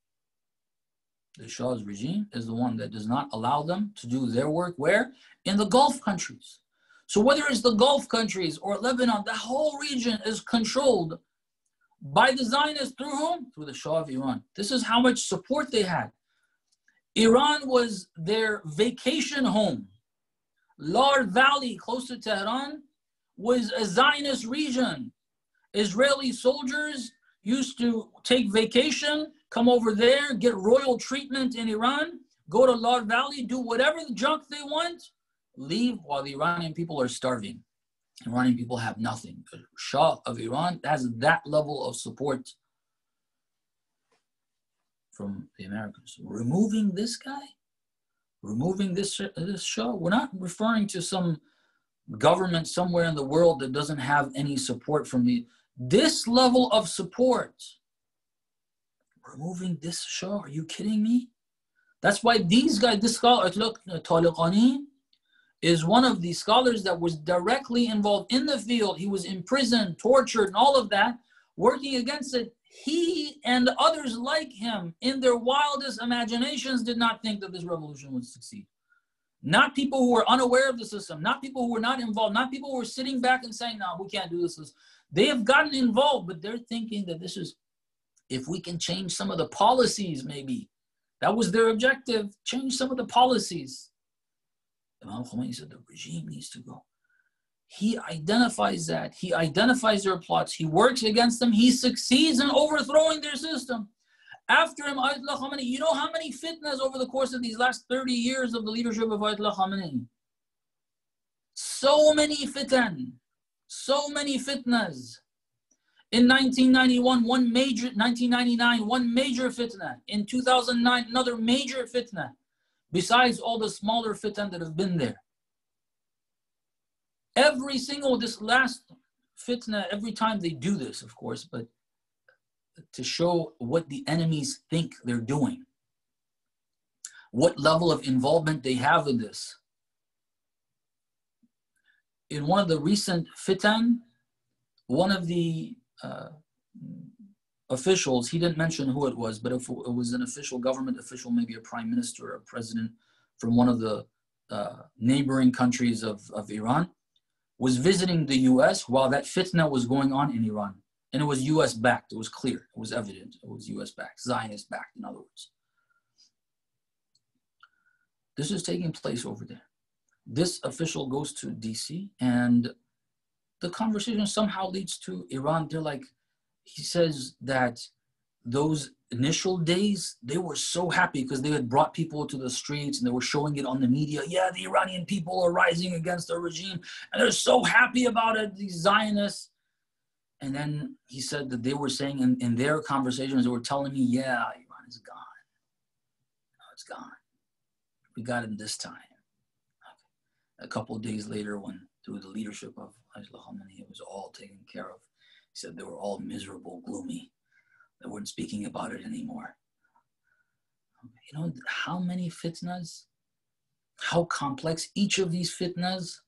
The Shah's regime is the one that does not allow them to do their work. Where? In the Gulf countries. So whether it's the Gulf countries or Lebanon, the whole region is controlled by the Zionists through whom? Through the Shah of Iran. This is how much support they had. Iran was their vacation home. Lar Valley, close to Tehran, was a Zionist region. Israeli soldiers used to take vacation, come over there, get royal treatment in Iran, go to Lar Valley, do whatever the junk they want, leave while the Iranian people are starving. Iranian people have nothing. The Shah of Iran has that level of support from the Americans. Removing this guy, removing this Shah, we're not referring to some government somewhere in the world that doesn't have any support from this level of support. Removing this Shah, are you kidding me? That's why these guys, this scholar, Taliqani, is one of the scholars that was directly involved in the field. He was imprisoned, tortured, and all of that, working against it. He and others like him, in their wildest imaginations, did not think that this revolution would succeed. Not people who were unaware of the system, not people who were not involved, not people who were sitting back and saying, no, we can't do this. They have gotten involved, but they're thinking that this is, if we can change some of the policies, maybe. That was their objective, change some of the policies. Imam Khomeini said the regime needs to go. He identifies that. He identifies their plots. He works against them. He succeeds in overthrowing their system. After him, Ayatollah Khamenei, you know how many fitnas over the course of these last 30 years of the leadership of Ayatollah Khamenei? So many fitan. So many fitnas. In 1999, one major fitna. In 2009, another major fitna. Besides all the smaller fitan that have been there. Every single, this last fitna, every time they do this, of course, but to show what the enemies think they're doing. What level of involvement they have in this. In one of the recent fitan, one of the officials, he didn't mention who it was, but if it was an official, government official, maybe a prime minister or a president from one of the neighboring countries of Iran, was visiting the US while that fitna was going on in Iran. And it was US backed, it was clear, it was evident, it was US backed, Zionist backed, in other words. This is taking place over there. This official goes to DC and the conversation somehow leads to Iran. They're like, he says that those initial days, they were so happy because they had brought people to the streets and they were showing it on the media. Yeah, the Iranian people are rising against the regime and they're so happy about it, these Zionists. And then he said that they were saying in their conversations, they were telling me, yeah, Iran is gone. No, it's gone. We got it this time. Okay. A couple of days later, when through the leadership of Ayatollah Khamenei, it was all taken care of. He said they were all miserable, gloomy. They weren't speaking about it anymore. You know how many fitnas? How complex each of these fitnas?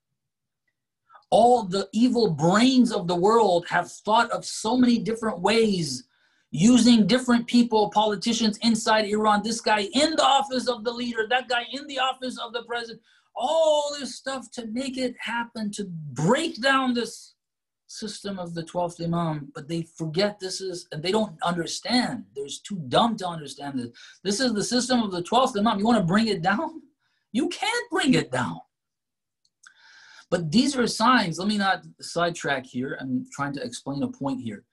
All the evil brains of the world have thought of so many different ways using different people, politicians inside Iran, this guy in the office of the leader, that guy in the office of the president, all this stuff to make it happen, to break down this system of the 12th Imam. But they forget this is, and they don't understand. They're too dumb to understand this. This is the system of the 12th Imam. You want to bring it down? You can't bring it down. But these are signs. Let me not sidetrack here. I'm trying to explain a point here.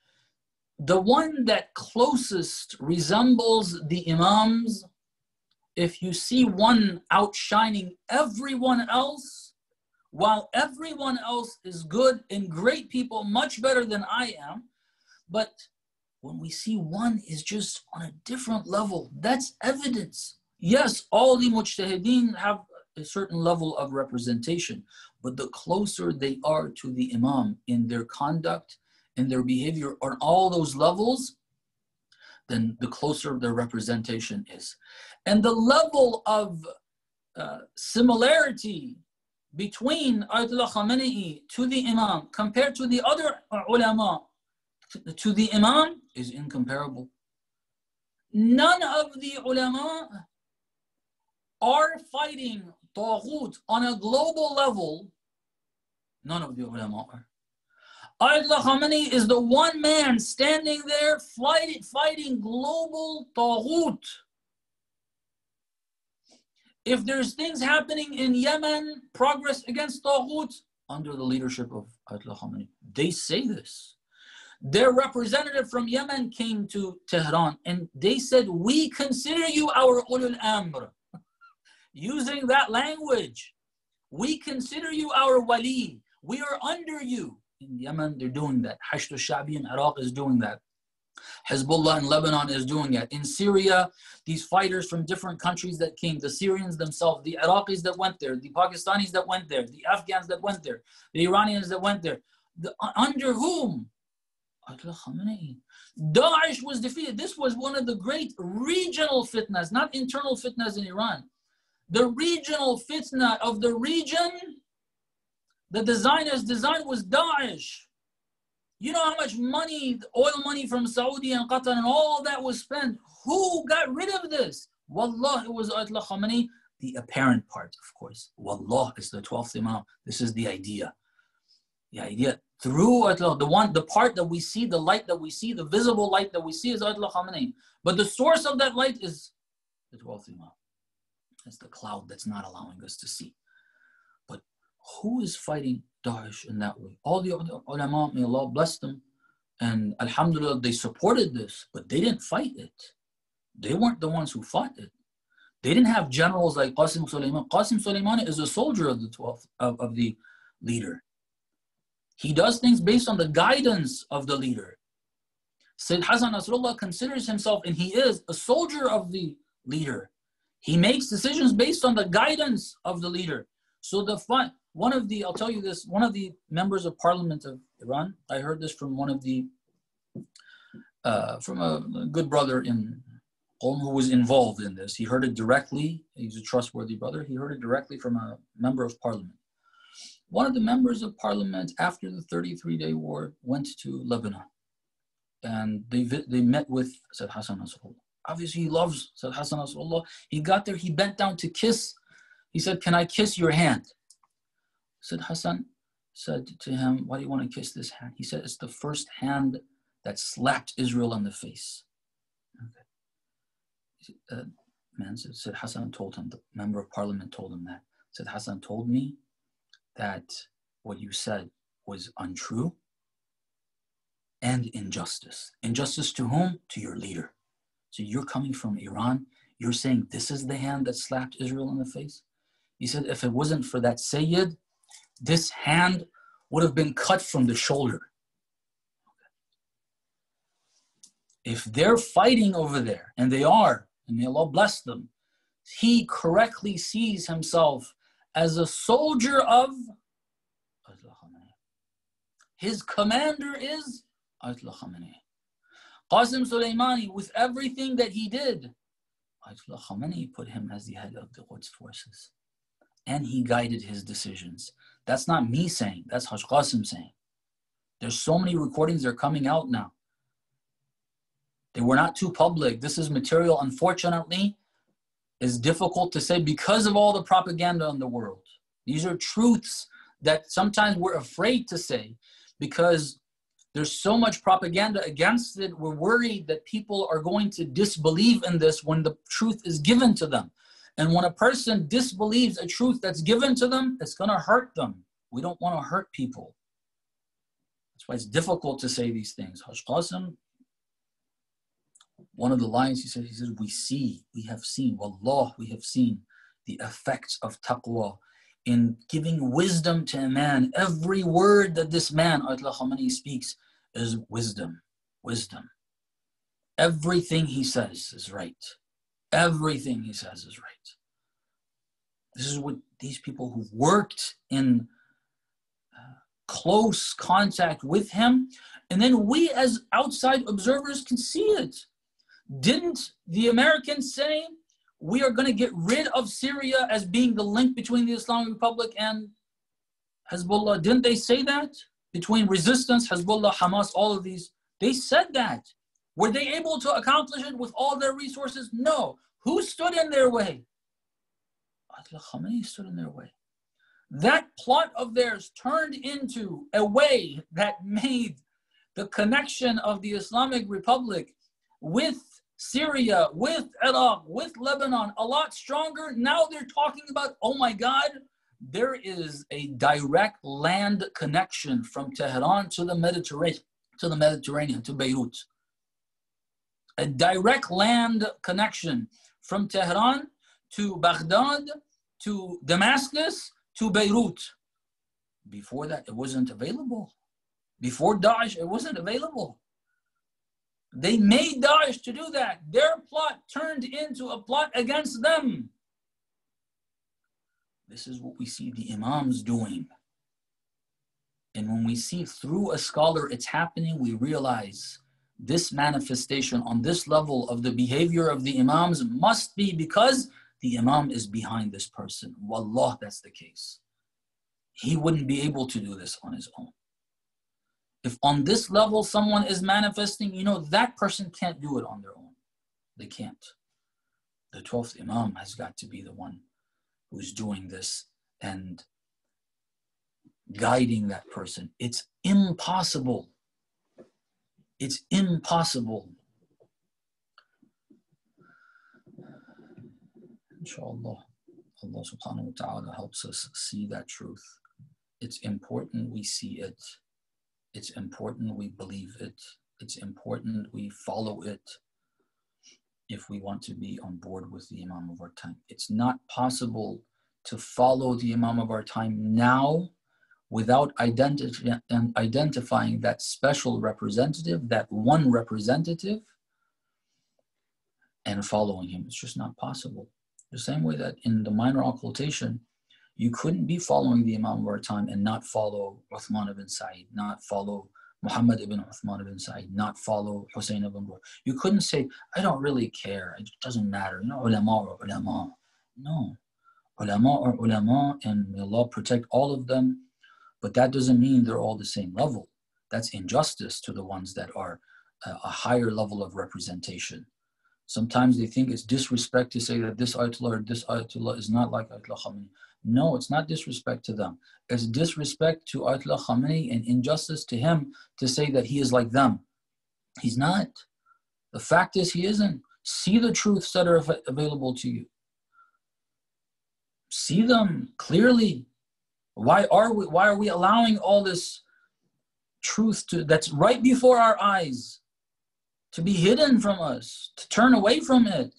The one that closest resembles the Imams, if you see one outshining everyone else, while everyone else is good and great people, much better than I am, but when we see one is just on a different level, that's evidence. Yes, all the mujtahideen have a certain level of representation, but the closer they are to the Imam in their conduct, in their behavior, on all those levels, then the closer their representation is. And the level of similarity between Ayatollah Khamenei to the Imam compared to the other ulama to the Imam is incomparable. None of the ulama are fighting Taghut on a global level. None of the ulama are. Ayatollah Khamenei is the one man standing there fighting global Taghut. If there's things happening in Yemen, progress against Taghut, under the leadership of Ayatollah Khamenei. They say this. Their representative from Yemen came to Tehran and they said, we consider you our ulul amr. Using that language. We consider you our wali. We are under you. In Yemen, they're doing that. Hashd al-Sha'bi in Iraq is doing that. Hezbollah in Lebanon is doing it. In Syria, these fighters from different countries that came, the Syrians themselves, the Iraqis that went there, the Pakistanis that went there, the Afghans that went there, the Iranians that went there. Under whom? Ayatollah Khamenei. Daesh was defeated. This was one of the great regional fitnas, not internal fitnas in Iran. The regional fitna of the region, the designers' design was Daesh. You know how much money, oil money from Saudi and Qatar and all that was spent. Who got rid of this? Wallah, it was Ayatollah Khamenei. The apparent part, of course. Wallah is the 12th Imam. This is the idea. The idea through Ayatollah, the part that we see, the light that we see, the visible light that we see is Ayatollah Khamenei. But the source of that light is the 12th Imam. It's the cloud that's not allowing us to see. But who is fighting Daesh in that way? All the ulama, may Allah bless them, and alhamdulillah, they supported this, but they didn't fight it. They weren't the ones who fought it. They didn't have generals like Qasim Soleimani. Qasim Soleimani is a soldier of the 12th, of the leader. He does things based on the guidance of the leader. Sayyid Hassan Nasrullah considers himself, and he is a soldier of the leader. He makes decisions based on the guidance of the leader. So I'll tell you this, one of the members of parliament of Iran, I heard this from one of the, from a good brother in Qom who was involved in this. He heard it directly. He's a trustworthy brother. He heard it directly from a member of parliament. One of the members of parliament after the 33-day war went to Lebanon and they met with Sayyid Hassan Nasrullah. Obviously he loves Sayyid Hassan Nasrullah. He got there, he bent down to kiss. He said, "Can I kiss your hand?" Sayyid Hassan said to him, "Why do you want to kiss this hand?" He said, "It's the first hand that slapped Israel in the face." Okay. Man said, Sayyid Hassan told him, the member of parliament told him that. Sayyid Hassan told me that what you said was untrue and injustice. Injustice to whom? To your leader. So you're coming from Iran, you're saying this is the hand that slapped Israel in the face? He said, if it wasn't for that Sayyid, this hand would have been cut from the shoulder. If they're fighting over there, and they are, and may Allah bless them, he correctly sees himself as a soldier of Ayatollah Khamenei. His commander is Ayatollah Khamenei. Qasim Soleimani, with everything that he did, Ayatollah Khamenei put him as the head of the Quds forces. And he guided his decisions. That's not me saying, that's Haj Qasim saying. There's so many recordings that are coming out now They were not too public. This is material, unfortunately, is difficult to say because of all the propaganda in the world. These are truths that sometimes we're afraid to say because there's so much propaganda against it. We're worried that people are going to disbelieve in this when the truth is given to them. And when a person disbelieves a truth that's given to them, it's going to hurt them. We don't want to hurt people. That's why it's difficult to say these things. Hajj Qasim, one of the lines he said, we have seen, wallah, we have seen the effects of taqwa in giving wisdom to a man. Every word that this man, Ayatollah Khamenei, speaks is wisdom, wisdom. Everything he says is right. Everything he says is right. This is what these people who've worked in close contact with him, and then we as outside observers can see it. Didn't the Americans say we are going to get rid of Syria as being the link between the Islamic Republic and Hezbollah? Didn't they say that? Between resistance, Hezbollah, Hamas, all of these. They said that. Were they able to accomplish it with all their resources? No. Who stood in their way? Ayatollah Khamenei stood in their way. That plot of theirs turned into a way that made the connection of the Islamic Republic with Syria, with Iraq, with Lebanon a lot stronger. Now they're talking about, oh my God, there is a direct land connection from Tehran to the Mediterranean, to Beirut. A direct land connection from Tehran to Baghdad, to Damascus, to Beirut. Before that, it wasn't available. Before Daesh, it wasn't available. They made Daesh to do that. Their plot turned into a plot against them. This is what we see the Imams doing. And when we see through a scholar it's happening, we realize this manifestation on this level of the behavior of the Imams must be because the Imam is behind this person. Wallah, that's the case. He wouldn't be able to do this on his own. If on this level someone is manifesting, you know, that person can't do it on their own. They can't. The 12th Imam has got to be the one who's doing this and guiding that person. It's impossible. It's impossible. Inshallah, Allah subhanahu wa ta'ala helps us see that truth. It's important we see it. It's important we believe it. It's important we follow it if we want to be on board with the Imam of our time. It's not possible to follow the Imam of our time now without identifying that special representative, that one representative, and following him. It's just not possible. The same way that in the minor occultation, you couldn't be following the Imam of our time and not follow Uthman ibn Sa'id, not follow Muhammad ibn Uthman ibn Sa'id, not follow Hussein ibn Ruh. You couldn't say, I don't really care, it doesn't matter, you know, ulama or ulama. No, ulama or ulama, and may Allah protect all of them, but that doesn't mean they're all the same level. That's injustice to the ones that are a higher level of representation. Sometimes they think it's disrespect to say that this Ayatollah or this Ayatollah is not like Ayatollah Khamenei. No, it's not disrespect to them. It's disrespect to Ayatollah Khamenei and injustice to him to say that he is like them. He's not. The fact is he isn't. See the truths that are available to you. See them clearly. Why are we allowing all this truth that's right before our eyes to be hidden from us, to turn away from it?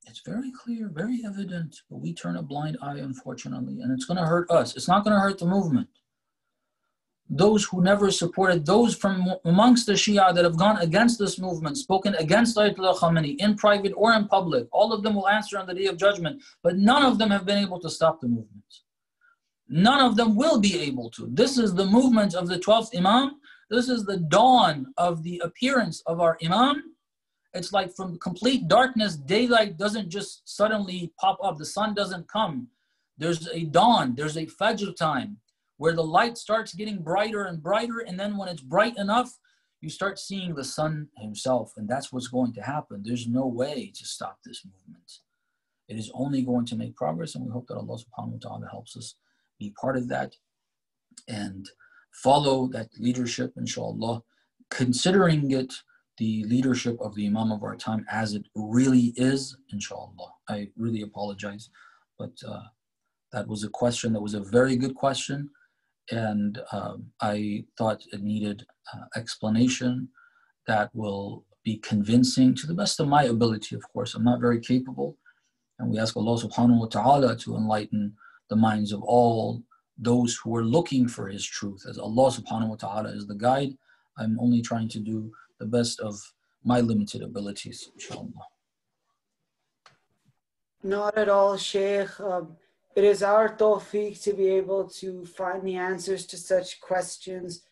It's very clear, very evident, but we turn a blind eye, unfortunately, and it's going to hurt us. It's not going to hurt the movement. Those who never supported, those from amongst the Shia that have gone against this movement, spoken against Ayatollah Khamenei in private or in public, all of them will answer on the Day of Judgment, but none of them have been able to stop the movement. None of them will be able to. This is the movement of the 12th Imam. This is the dawn of the appearance of our Imam. It's like from complete darkness, daylight doesn't just suddenly pop up. The sun doesn't come. There's a dawn, there's a Fajr time where the light starts getting brighter and brighter. And then when it's bright enough, you start seeing the sun himself, and that's what's going to happen. There's no way to stop this movement. It is only going to make progress, and we hope that Allah subhanahu wa ta'ala helps us be part of that and follow that leadership, inshallah, considering it the leadership of the Imam of our time as it really is, inshallah. I really apologize, but that was a question that was a very good question, and I thought it needed explanation that will be convincing to the best of my ability. Of course, I'm not very capable, and we ask Allah subhanahu wa ta'ala to enlighten the minds of all those who are looking for His truth. As Allah subhanahu wa ta'ala is the guide, I'm only trying to do the best of my limited abilities, inshallah. Not at all, Shaykh. It is our tawfiq to be able to find the answers to such questions.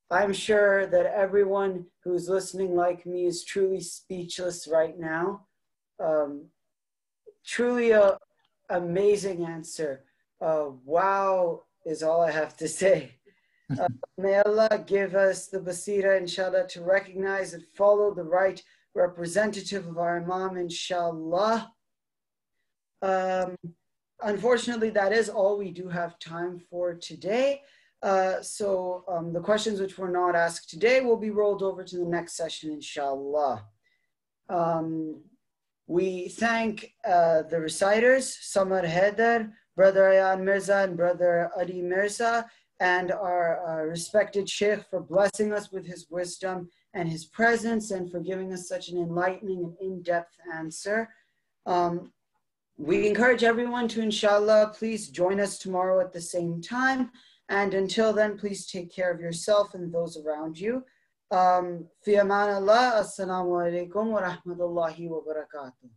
I'm sure that everyone who's listening like me is truly speechless right now. Truly an amazing answer. Wow is all I have to say. May Allah give us the basira, inshallah, to recognize and follow the right representative of our Imam, inshallah. Unfortunately, that is all we do have time for today. So the questions which were not asked today will be rolled over to the next session, inshallah. We thank the reciters, Samar Haider, Brother Ayan Mirza and Brother Adi Mirza, and our respected Shaykh for blessing us with his wisdom and his presence and for giving us such an enlightening and in-depth answer. We encourage everyone to, inshallah, please join us tomorrow at the same time. And until then, please take care of yourself and those around you. Fi aman Allah, assalamu alaikum wa rahmatullahi wa barakatuh.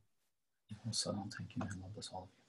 Thank you. May Allah bless all of you.